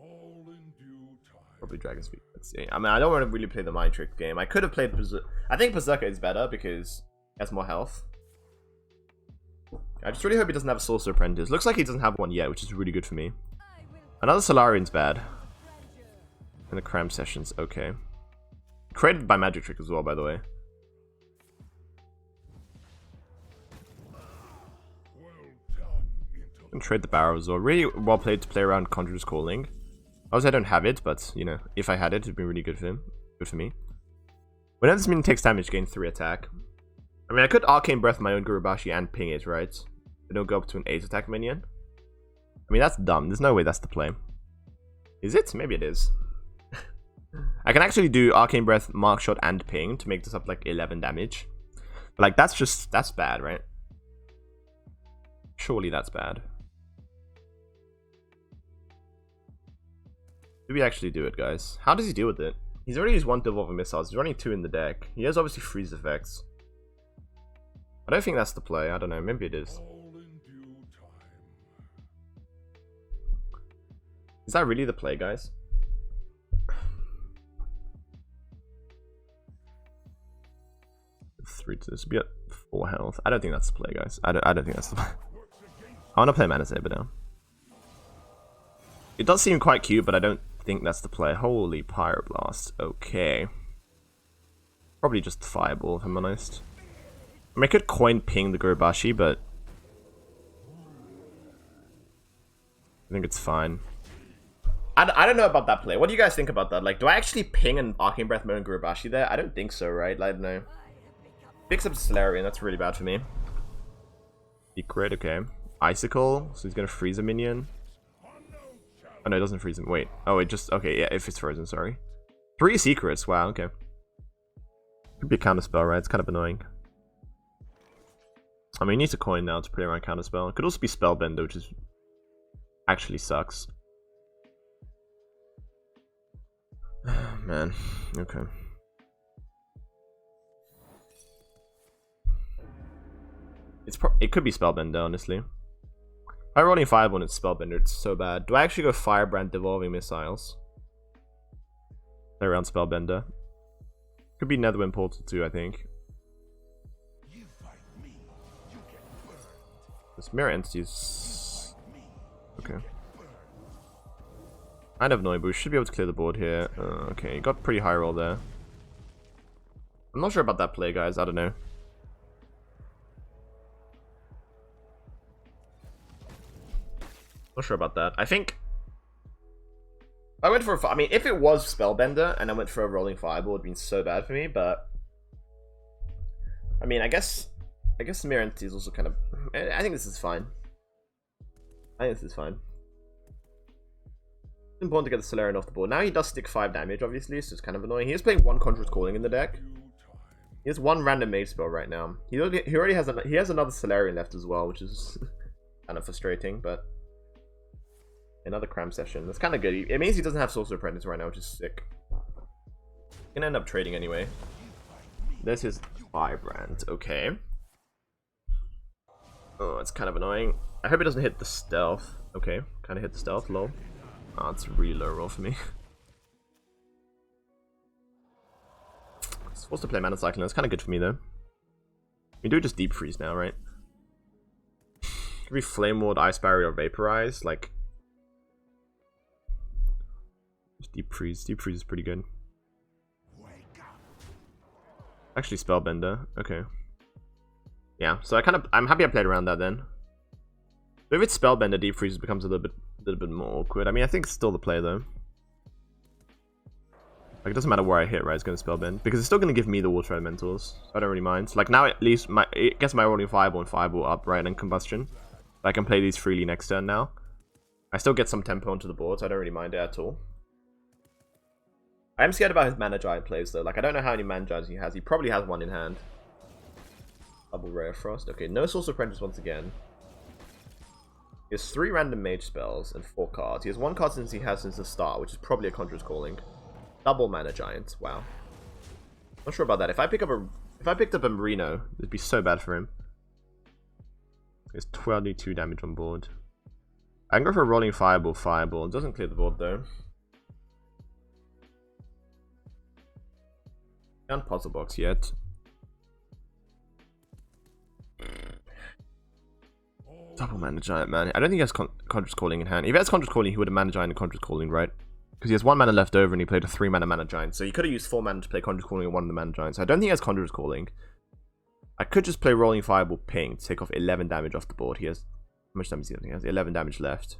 all in due time. Probably Dragon's Feet. Let's see. I mean, I don't want to really play the Mind Trick game. I could have played Berserker. I think Berserker is better because he has more health. I just really hope he doesn't have a Sorcerer Apprentice. Looks like he doesn't have one yet, which is really good for me. Another Solarian's bad. And the Cram Sessions, okay. Created by Magic Trick as well, by the way. And trade the Barrow as well. Really well played to play around Conjurer's Calling. Obviously, I don't have it, but, you know, if I had it, it'd be really good for him. Good for me. Whenever this minion takes damage, gain 3 attack. I mean, I could Arcane Breath my own Gurubashi and ping it, right? Then it'll go up to an 8 attack minion. I mean, that's dumb. There's no way that's the play. Is it? Maybe it is. I can actually do Arcane Breath, Mark Shot, and ping to make this up like 11 damage. But, like, that's bad, right? Surely that's bad. Do we actually do it, guys? How does he deal with it? He's already used 1 Devolver Missiles. He's running 2 in the deck. He has obviously freeze effects. I don't think that's the play. I don't know. Maybe it is. All in due time. Is that really the play, guys? this would be at 4 health. I don't think that's the play, guys. I don't think that's the play. I want to play Mana Saber now. It does seem quite cute, but I don't think that's the play. Holy Pyroblast. Okay. Probably just Fireball, if I'm honest. I mean, I could coin ping the Gurubashi, but I think it's fine. I don't know about that play. What do you guys think about that? Like, do I actually ping an Arcane Breath mode and Gurubashi there? I don't think so, right? I don't know. Picks up Solarian, that's really bad for me. Secret, okay. Icicle, so he's gonna freeze a minion. Oh no, it doesn't freeze him. Wait. Oh, it just... Okay, yeah, if it's frozen, sorry. 3 secrets, wow, okay. Could be a counterspell, right? It's kind of annoying. I mean, he needs a coin now to play around counterspell. It could also be Spellbender, which is... actually sucks. Man, okay. It could be Spellbender, honestly. If I rolling Fireball and it's Spellbender, it's so bad. Do I actually go Firebrand Devolving Missiles? Play around Spellbender. Could be Netherwind Portal too, I think. This Mirror Entities. Okay. Kind of annoying, but we should be able to clear the board here. Okay, got pretty high roll there. I'm not sure about that play, guys. I don't know. Not sure about that. I think I went for I mean, if it was Spellbender and I went for a rolling Fireball, it would have been so bad for me, but I mean, I guess Mirror Entity is also kind of... I think this is fine. I think this is fine. It's important to get the Solarian off the board. Now he does stick 5 damage, obviously, so it's kind of annoying. He is playing 1 Conjurer's Calling in the deck. He has 1 random Mage spell right now. He already has he has another Solarian left as well, which is kind of frustrating, but another cram session. That's kind of good. It means he doesn't have Sorcerer Apprentice right now, which is sick. Gonna end up trading anyway. This is Firebrand. Okay. Oh, it's kind of annoying. I hope it doesn't hit the stealth. Okay, kind of hit the stealth. Lol. Oh, it's a really low roll for me. I'm supposed to play Mana Cyclone. That's kind of good for me though. We do just Deep Freeze now, right? Could be Flame Ward, Ice Barrier, or Vaporize. Like, just Deep Freeze. Deep Freeze is pretty good. Actually, Spellbender. Okay. Yeah, so I'm happy I played around that then. But if it's Spellbender, Deep Freeze becomes a little bit more awkward. I mean, I think it's still the play though. Like, it doesn't matter where I hit, right? It's going to Spellbend because it's still going to give me the Water Elementals. I don't really mind. Like, now at least it gets my rolling Fireball and Fireball up, right, and Combustion. I can play these freely next turn now. I still get some tempo onto the board, so I don't really mind it at all. I am scared about his Mana Giant plays though. Like, I don't know how many Mana Giants he has. He probably has 1 in hand. Double Ray of Frost. Okay, no Sorcerer Apprentice once again. He has 3 random Mage spells and 4 cards. He has 1 card since the start, which is probably a Conjurer's Calling. Double Mana Giant. Wow. Not sure about that. If I picked up a Merino, it'd be so bad for him. He has 22 damage on board. I can go for a rolling Fireball. Fireball. It doesn't clear the board though. Can't puzzle box yet. Double Mana Giant, man. I don't think he has Conjurer's Calling in hand. If he has Conjurer's Calling, he would have Mana Giant and Conjurer's Calling, right? Because he has 1 mana left over and he played a 3 Mana Giant. So he could have used 4 mana to play Conjurer's Calling and 1 of the Mana Giants. So I don't think he has Conjurer's Calling. I could just play Rolling Fireball Ping to take off 11 damage off the board. He has... How much damage does he have? He has 11 damage left.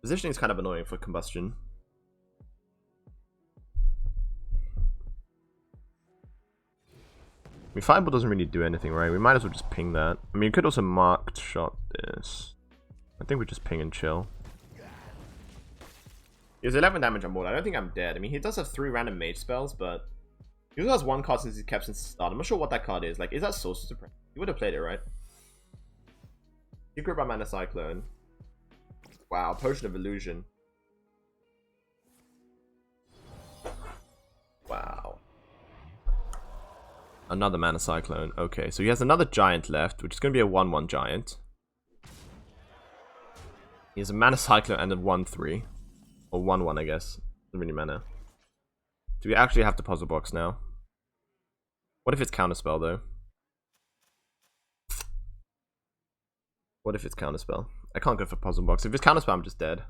Positioning is kind of annoying for Combustion. I mean, Fireball doesn't really do anything, right? We might as well just ping that. I mean, you could also marked shot this. I think we just ping and chill. He has 11 damage on board. I don't think I'm dead. I mean, he does have 3 random Mage spells, but he also has 1 card since he's kept since the start. I'm not sure what that card is. Like, is that Sorcerer's Apprentice? He would have played it, right? Secret by Mana Cyclone. Wow, Potion of Illusion. Wow. Another Mana Cyclone. Okay, so he has another Giant left, which is going to be a 1/1 Giant. He has a Mana Cyclone and a 1/3. Or 1/1, I guess. Doesn't really matter. Do we actually have to puzzle box now? What if it's counterspell though? What if it's counterspell? I can't go for puzzle box. If it's counterspell, I'm just dead.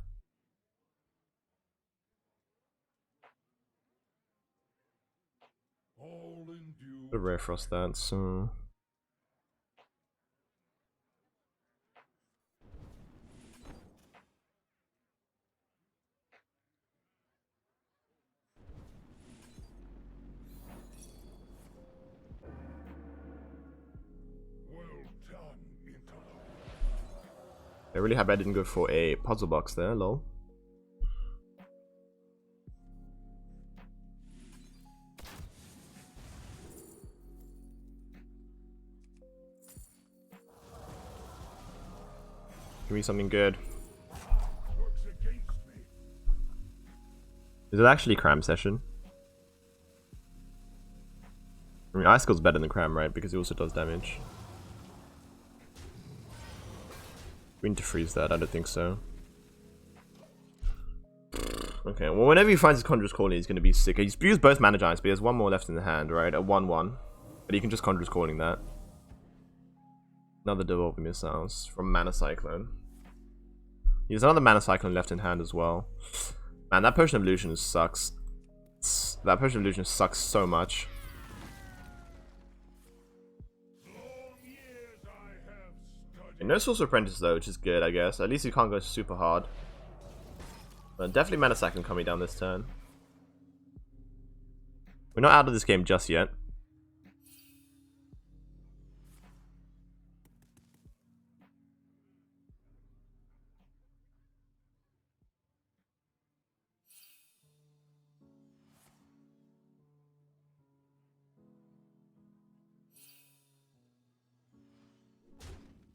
All in due. The rare frost that, so Well done, Interloper. I really happy I didn't go for a puzzle box there, lol. Give me something good. Works against me. Is it actually cram session? I mean, Icicle's better than cram, right? Because it also does damage. We need to freeze that. I don't think so. Okay, well, whenever he finds his Conjurer's Calling, he's going to be sick. He's used both Mana Giants, but he has one more left in the hand, right? A 1-1. But he can just Conjurer's Calling that. Another Devolving Missiles from Mana Cyclone. He has another Mana Cyclone left in hand as well. Man, that Potion of Illusion sucks. That Potion of Illusion sucks so much. Long years I have studied. No Sorcerer Apprentice though, which is good, I guess. At least you can't go super hard. But definitely Mana Cyclone coming down this turn. We're not out of this game just yet.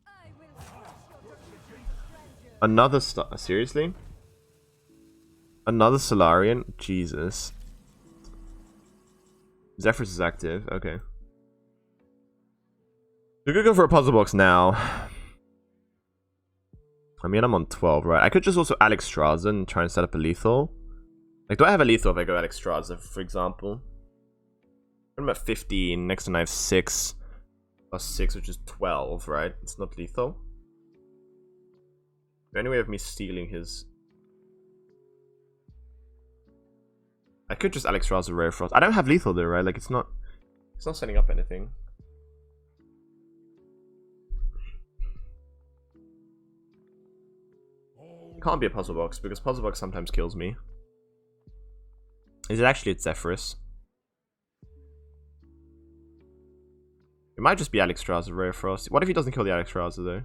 I will crush your grandeur. Another star. Seriously? Another Solarian? Jesus. Zephyrus is active. Okay. We could go for a puzzle box now. I mean, I'm on 12, right? I could just also Alex Straza and try and set up a lethal. Like, do I have a lethal if I go Alex Straza, for example? I'm at 15. Next to I have 6. Plus 6, which is 12, right? It's not lethal. Is there any way of me stealing his... I could just Alex Straza Rare Frost. I don't have lethal though, right? Like, it's not setting up anything. It can't be a puzzle box, because puzzle box sometimes kills me. Is it actually it's Zephyrus? It might just be Alex Straza Rare Frost. What if he doesn't kill the Alex Straza though?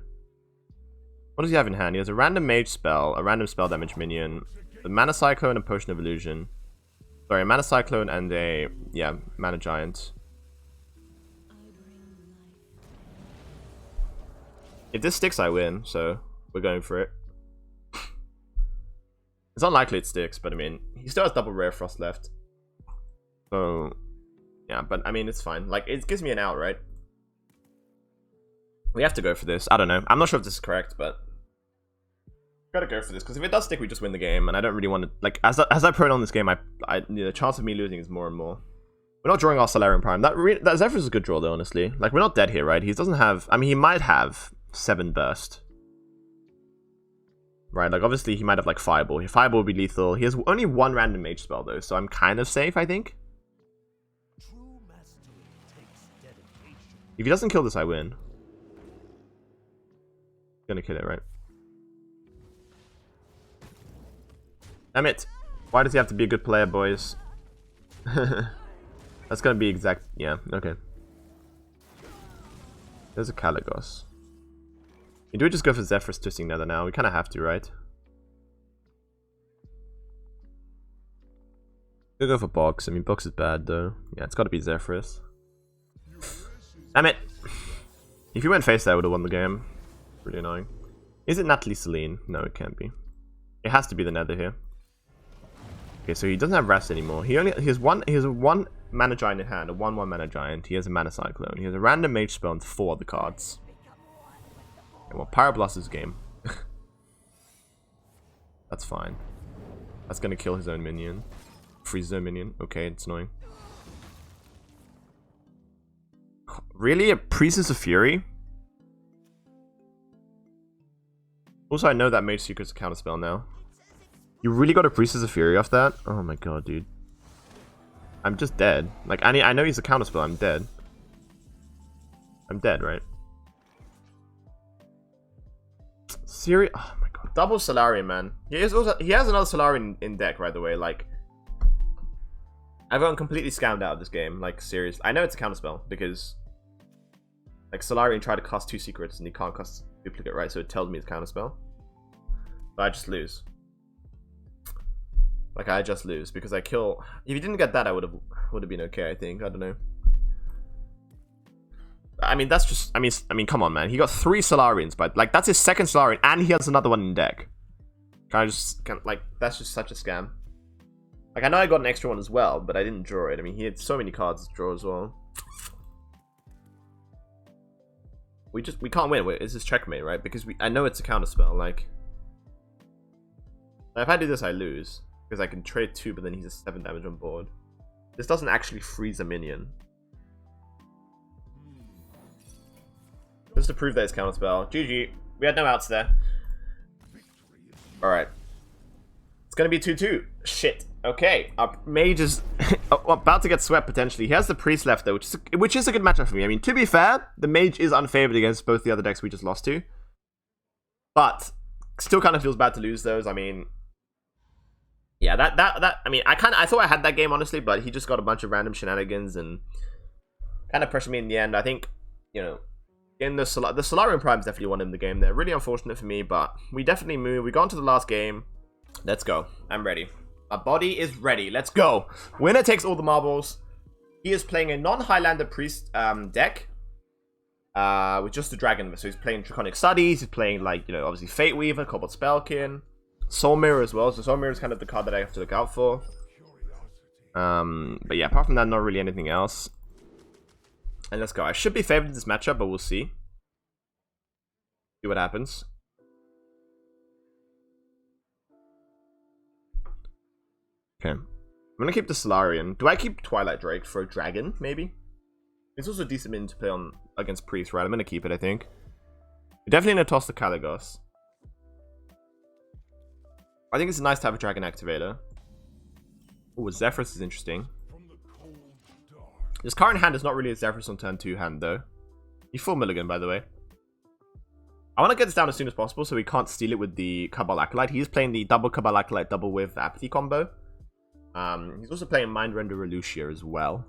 What does he have in hand? He has a random mage spell, a random spell damage minion, the Mana Cyclone, and Potion of Illusion. Sorry, a Mana Cyclone and a, yeah, Mana Giant. If this sticks, I win, so we're going for it. It's unlikely it sticks, but I mean, he still has double Rare Frost left. So, yeah, but I mean, it's fine. Like, it gives me an out, right? We have to go for this. I don't know. I'm not sure if this is correct, but... Gotta go for this, because if it does stick, we just win the game, and I don't really want to... Like, as I prone on this game, the chance of me losing is more and more. We're not drawing our Solarian Prime. That Zephyrus is a good draw, though, honestly. Like, we're not dead here, right? He doesn't have... I mean, he might have 7 Burst. Right, like, obviously, he might have, like, Fireball. Fireball would be lethal. He has only 1 random Mage spell, though, so I'm kind of safe, I think. True mastery takes dedication. If he doesn't kill this, I win. Gonna kill it, right? Damn it! Why does he have to be a good player, boys? That's gonna be exact... Yeah, okay. There's a Caligos. Do we just go for Zephyrus Twisting Nether now? We kind of have to, right? We'll go for Box. I mean, Box is bad, though. Yeah, it's gotta be Zephyrus. Damn it! If you went face there, I would have won the game. Really annoying. Is it Natalie Celine? No, it can't be. It has to be the Nether here. Okay, so he doesn't have Rast anymore. He has one Mana Giant in hand, a 1/1 Mana Giant. He has a Mana Cyclone. He has a random Mage spell and 4 other cards. Okay, well, Pyroblast is game. That's fine. That's gonna kill his own minion. Freeze his own minion. Okay, it's annoying. Really? A Priestess of Fury? Also, I know that Mage Secret's a counterspell now. You really got a Priestess of Fury off that? Oh my god, dude. I'm just dead. Like, I know he's a counterspell. I'm dead. I'm dead, right? Siri? Oh my god. Double Solarian, man. He has another Solarian in deck, by the way. Like, I've gotten completely scammed out of this game. Like, seriously. I know it's a counterspell because, like, Solarian tried to cast 2 secrets and he can't cast duplicate, right? So it tells me it's counterspell. But I just lose. Like, I just lose because I kill. If you didn't get that, I would have been okay. I think. I don't know. I mean, that's just. I mean, come on, man. He got 3 Solarians, but like that's his second Solarian, and he has another one in deck. Like that's just such a scam. Like, I know I got an extra one as well, but I didn't draw it. I mean, he had so many cards to draw as well. We can't win. It's just checkmate, right? Because I know it's a counterspell. Like, if I do this, I lose. Because I can trade 2, but then he's a 7 damage on board. This doesn't actually freeze a minion. Just to prove that it's counterspell. GG. We had no outs there. Alright. It's gonna be 2-2. Shit. Okay. Our Mage is about to get swept, potentially. He has the Priest left, though, which is a good matchup for me. I mean, to be fair, the Mage is unfavored against both the other decks we just lost to. But, still kind of feels bad to lose those. I mean... Yeah, I mean, I thought I had that game, honestly, but he just got a bunch of random shenanigans and kind of pressured me in the end. I think, you know, in the Solarian Primes definitely won him the game there. Really unfortunate for me, but we definitely moved. We got into the last game. Let's go. I'm ready. Our body is ready. Let's go. Winner takes all the marbles. He is playing a non-Highlander Priest deck with just the Dragon. So he's playing Draconic Studies. He's playing, like, you know, obviously Fate Weaver, Cobalt Spellkin. Soul Mirror as well, so Soul Mirror is kind of the card that I have to look out for. But yeah, apart from that, not really anything else. And let's go. I should be favored in this matchup, but we'll see. See what happens. Okay. I'm gonna keep the Solarian. Do I keep Twilight Drake for a dragon, maybe? It's also a decent minion to play on against Priest, right? I'm gonna keep it, I think. We're definitely gonna toss the Caligos. I think it's nice to have a dragon activator. Oh, Zephyrus is interesting. This current hand is not really a Zephyrus on turn 2 hand, though. He's full mulligan, by the way. I want to get this down as soon as possible so we can't steal it with the Cabal Acolyte. He's playing the double Cabal Acolyte, double with Apathy combo. He's also playing Mind Render Relucia as well.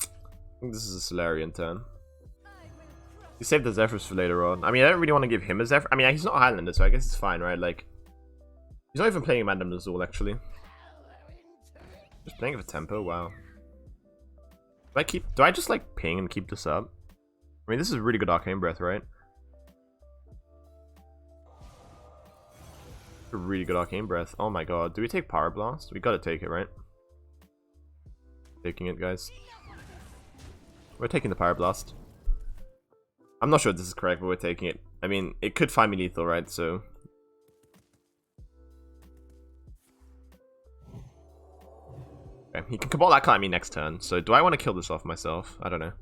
I think this is a Solarian turn. You save the Zephyrus for later on. I mean, I don't really want to give him a Zephyr. I mean, he's not a Highlander, so I guess it's fine, right? Like, he's not even playing Madame Nazul, actually. Just playing for tempo, wow. Do I just, like, ping and keep this up? I mean, this is a really good Arcane Breath, right? A really good Arcane Breath. Oh my god. Do we take Power Blast? We gotta take it, right? Taking it, guys. We're taking the Power Blast. I'm not sure if this is correct, but we're taking it. I mean, it could find me lethal, right? So... Okay, he can Cabal Acolyte me next turn. So do I want to kill this off myself? I don't know.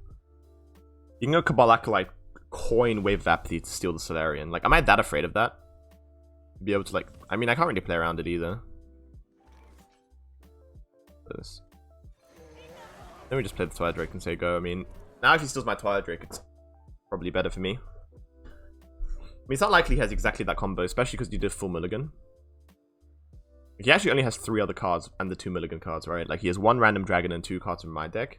You can go Cabal Acolyte, coin Wave of Apathy to steal the Solarian. Like, am I that afraid of that? Be able to, like... I mean, I can't really play around it either. This. Then we just play the Twilight Drake and say go. I mean, now if he steals my Twilight Drake, it's probably better for me. I mean, it's not likely he has exactly that combo, especially because you did full mulligan. He actually only has 3 other cards and the 2 mulligan cards, right? Like, he has 1 random dragon and 2 cards from my deck.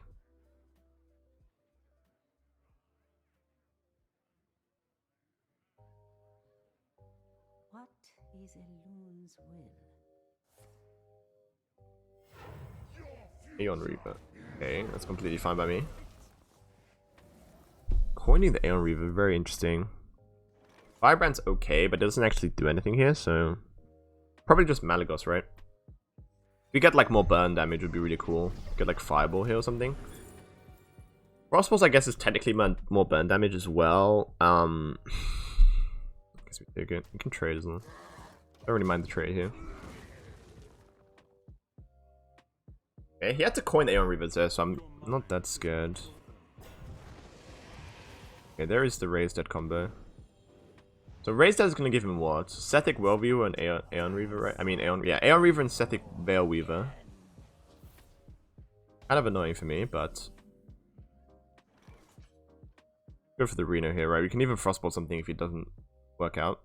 What is a loon's will? Aeon Reaver. Okay, that's completely fine by me. Coining the Aeon Reaver, very interesting. Firebrand's okay, but it doesn't actually do anything here, so... Probably just Malagos, right? If we get, like, more burn damage, would be really cool. Get, like, Fireball here or something. Frostballs, I guess, is technically more burn damage as well. I guess we take it. We can trade as well. Don't really mind the trade here. Okay, he had to coin Aeon Reavers there, so I'm not that scared. Okay, there is the Raised Dead combo. So Raised Dead is going to give him what? Sethic Wellweaver and Aeon Reaver, right? I mean, Aeon Reaver and Sethic Veil Weaver. Kind of annoying for me, but... Go for the Reno here, right? We can even Frostbolt something if it doesn't work out.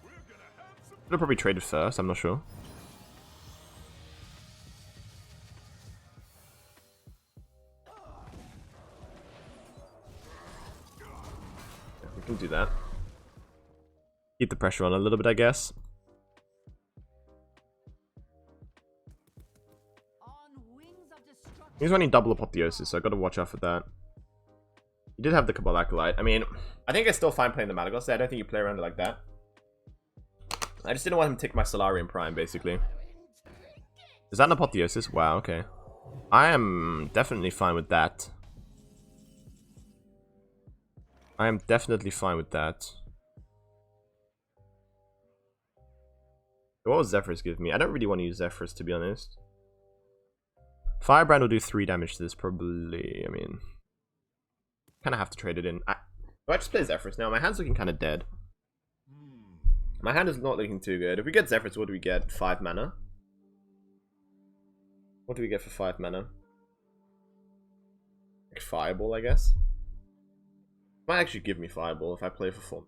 Could have probably traded first, I'm not sure. Yeah, we can do that. Keep the pressure on a little bit, I guess. He's running double Apotheosis, so I gotta watch out for that. He did have the Cabal Acolyte. I mean, I think it's still fine playing the Malagos there. I don't think you play around it like that. I just didn't want him to take my Solarian Prime, basically. Is that an Apotheosis? Wow, okay. I am definitely fine with that. I am definitely fine with that. What will Zephyrus give me? I don't really want to use Zephyrus, to be honest. Firebrand will do 3 damage to this, probably. I mean... Kind of have to trade it in. Do I just play Zephyrus now? My hand's looking kind of dead. My hand is not looking too good. If we get Zephyrus, what do we get? 5 mana? What do we get for 5 mana? Like Fireball, I guess? Might actually give me Fireball if I play for 4.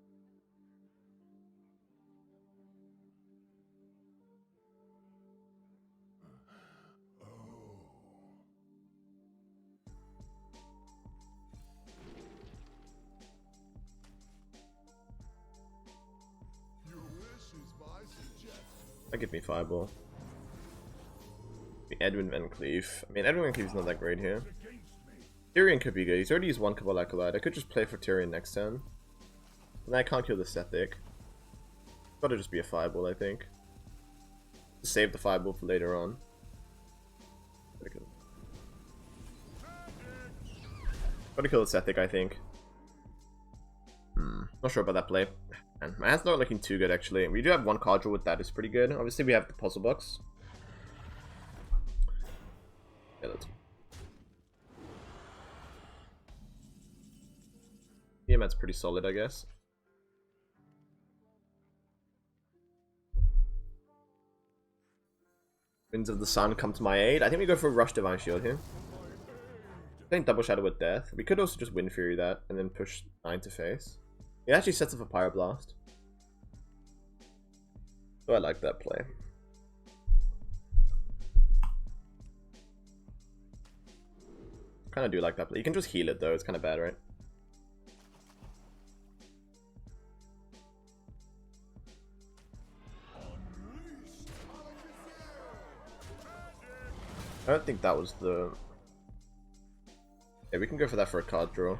That give me Fireball. Edwin Van Cleef. I mean, Edwin Van Cleef's not that great here. Tyrion could be good. He's already used 1 Cabal Acolyte. I could just play for Tyrion next turn. And I can't kill the Sethic. Gotta just be a Fireball, I think. Save the Fireball for later on. Gotta kill the Sethic, I think. Not sure about that play. Man, my hand's not looking too good, actually. We do have 1 card draw with that, it's pretty good. Obviously, we have the puzzle box. Yeah, let's... Tiamat's pretty solid, I guess. Winds of the Sun come to my aid. I think we go for a Rush Divine Shield here. I think Double Shadow with Death. We could also just Wind Fury that and then push 9 to face. It actually sets up a Pyroblast. So I like that play. Kind of do like that play. You can just heal it though, it's kind of bad, right? I don't think that was the... Yeah, we can go for that for a card draw.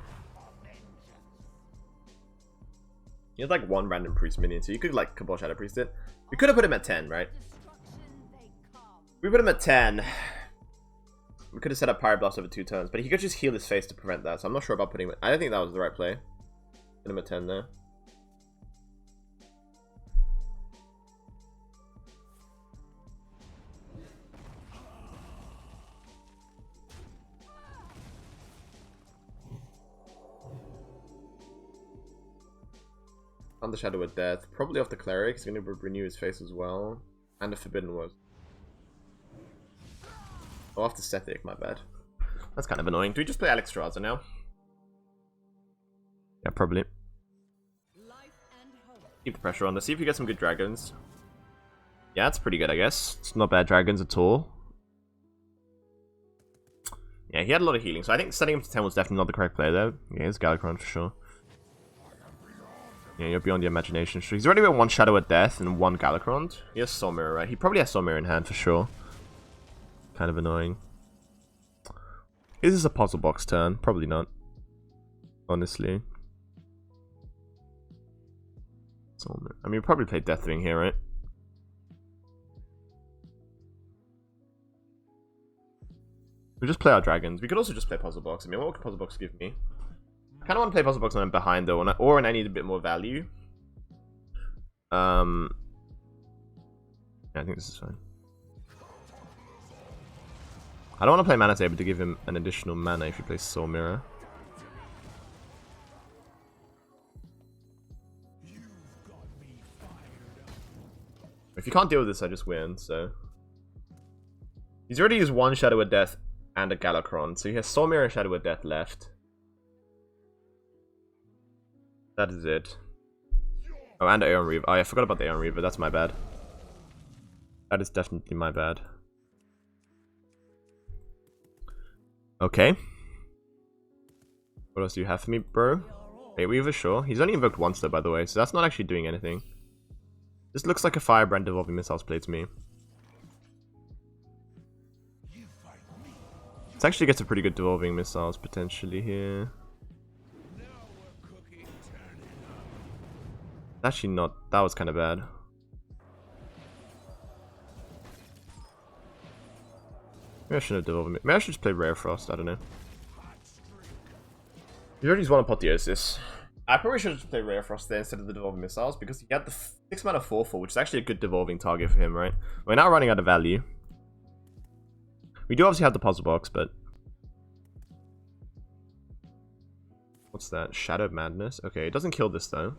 He had like 1 random priest minion, so you could like Cabal Shadow Priest it. We could have put him at 10, right? We put him at 10. We could have set up Pyroblast over 2 turns, but he could just heal his face to prevent that, so I'm not sure about putting him... I don't think that was the right play. Put him at 10 there. Under Shadow of Death. Probably off the Cleric. He's going to renew his face as well. And the Forbidden Word. Oh, off the Sethic. My bad. That's kind of annoying. Do we just play Alexstrasza now? Yeah, probably. Keep the pressure on. Let's see if we get some good dragons. Yeah, it's pretty good, I guess. It's not bad dragons at all. Yeah, he had a lot of healing. So I think setting him to 10 was definitely not the correct play, though. Yeah, it's Galakrond for sure. Yeah, you're beyond your imagination. He's already got 1 Shadow of Death and 1 Galakrond. He has Soul Mirror, right? He probably has Soul Mirror in hand for sure. Kind of annoying. Is this a puzzle box turn? Probably not. Honestly. Soul Mirror. I mean, we probably play Deathwing here, right? We just play our dragons. We could also just play Puzzle Box. I mean, what can Puzzle Box give me? I kind of want to play Puzzle Box when I'm behind, though, or when I need a bit more value. Yeah, I think this is fine. I don't want to play Mana Saber to give him an additional mana if he plays Soul Mirror. If you can't deal with this, I just win, so... He's already used one Shadow of Death and a Galakron, so he has Soul Mirror and Shadow of Death left. That is it. Oh, and Aeon Reaver. Oh, I forgot about the Aeon Reaver. That's my bad. That is definitely my bad. Okay. What else do you have for me, bro? Wait, Weaver, sure. He's only invoked once, though, by the way, so that's not actually doing anything. This looks like a Firebrand Devolving Missiles play to me. This actually gets a pretty good Devolving Missiles, potentially, here. Actually not. That was kind of bad. Maybe I shouldn't have devolved it. Maybe I should just play Rare Frost. I don't know. He already used one Apotheosis. I probably should have just played Rare Frost there instead of the Devolving Missiles because he had the 6 mana 4/4, which is actually a good devolving target for him, right? We're now running out of value. We do obviously have the Puzzle Box, but... What's that? Shadow Madness? Okay, it doesn't kill this though.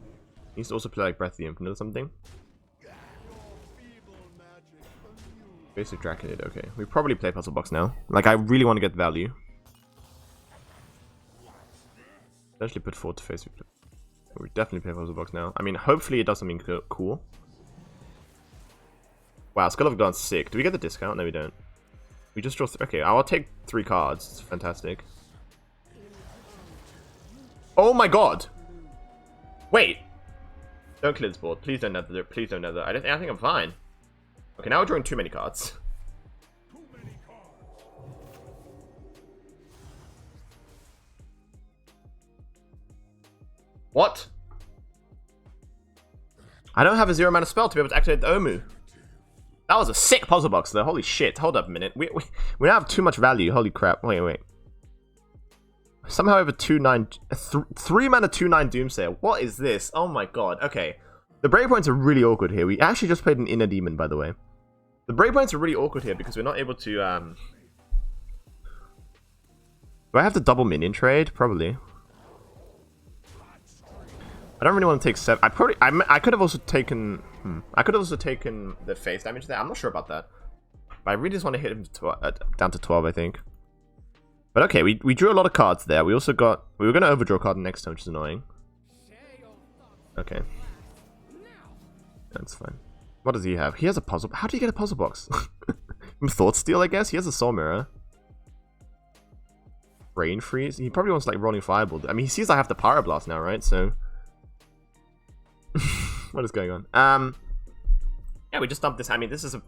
He needs to also play like Breath of the Infinite or something. Basic Draconid, okay. We probably play Puzzle Box now. Like, I really want to get value. Potentially put forward to face. We definitely play Puzzle Box now. I mean, hopefully it does something cool. Wow, Skull of God's sick. Do we get the discount? No, we don't. We just draw... Okay, I'll take 3 cards. It's fantastic. Oh my god! Wait! Don't clear this board. Please don't nether. Please don't nether. I think I'm fine. Okay, now we're drawing too many cards. What? I don't have a 0 mana spell to be able to activate the Omu. That was a sick puzzle box though. Holy shit. Hold up a minute. We now have too much value. Holy crap. Wait. Somehow I have a 2/9... 3 mana 2/9 Doomsayer. What is this? Oh my god. Okay. The breakpoints are really awkward here. We actually just played an Inner Demon, by the way. The breakpoints are really awkward here because we're not able to... Do I have to double minion trade? Probably. I don't really want to take 7. I could have also taken... I could have also taken the face damage there. I'm not sure about that. But I really just want to hit him down to 12, I think. But okay, we drew a lot of cards there. We also got... We were going to overdraw a card next time, which is annoying. Okay. That's fine. What does he have? He has a puzzle... How did he get a puzzle box? Thought Steal, I guess? He has a Soul Mirror. Brain Freeze? He probably wants, like, Rolling Fireball. I mean, he sees I have the Pyroblast now, right? So... What is going on? Yeah, we just dumped this. I mean, this is a...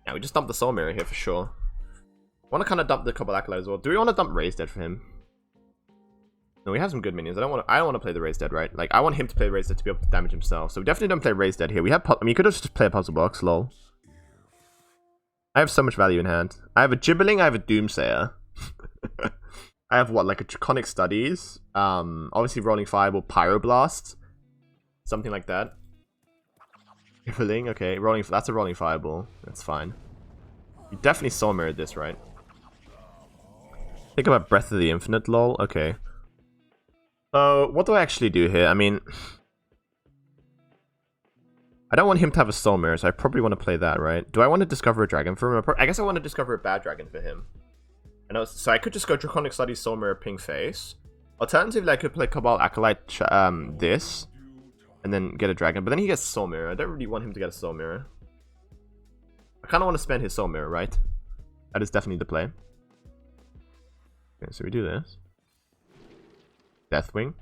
Yeah, we just dumped the Soul Mirror here for sure. I want to kind of dump the Cobalt Acolyte as well. Do we want to dump Raised Dead for him? No, we have some good minions. I don't want to play the Raised Dead, right? Like, I want him to play Raised Dead to be able to damage himself. So we definitely don't play Raised Dead here. We have... I mean, you could have just played a Puzzle Box, lol. I have so much value in hand. I have a Gibberling, I have a Doomsayer. I have what, like a Draconic Studies? Obviously Rolling Fireball, Pyroblast. Something like that. Gibberling, okay. That's a Rolling Fireball. That's fine. You definitely Soul Mirrored this, right? Think about Breath of the Infinite, lol. Okay. What do I actually do here? I mean... I don't want him to have a Soul Mirror, so I probably want to play that, right? Do I want to discover a dragon for him? I guess I want to discover a bad dragon for him. So I could just go Draconic Studies, Soul Mirror, Ping Face. Alternatively, I could play Cobalt Acolyte, this. And then get a dragon. But then he gets Soul Mirror. I don't really want him to get a Soul Mirror. I kind of want to spend his Soul Mirror, right? That is definitely the play. Okay, so we do this. Deathwing.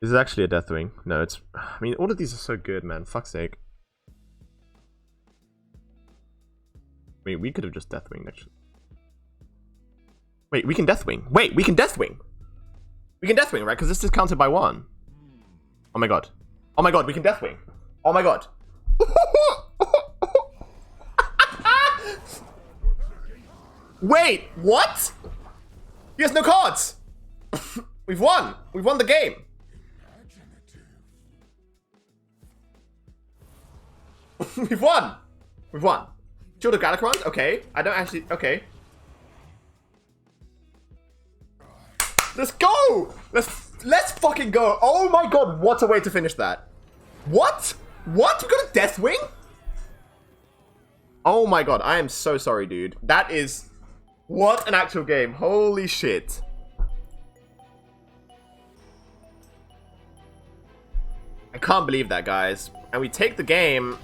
This is actually a Deathwing. No, it's... I mean, all of these are so good, man. Fuck's sake. Wait, we could have just Deathwinged, actually. Wait, we can Deathwing. Wait, we can Deathwing! We can Deathwing, right? Because this is counted by 1. Oh my god. Oh my god, we can Deathwing. Oh my god. Wait, what? He has no cards. We've won. We've won the game. We've won. We've won. Shield of Galacrons? Okay. I don't actually... Okay. Let's go! Let's fucking go. Oh my god, what a way to finish that. What? What? We got a Deathwing? Oh my god, I am so sorry, dude. That is... What an actual game. Holy shit. I can't believe that, guys. And we take the game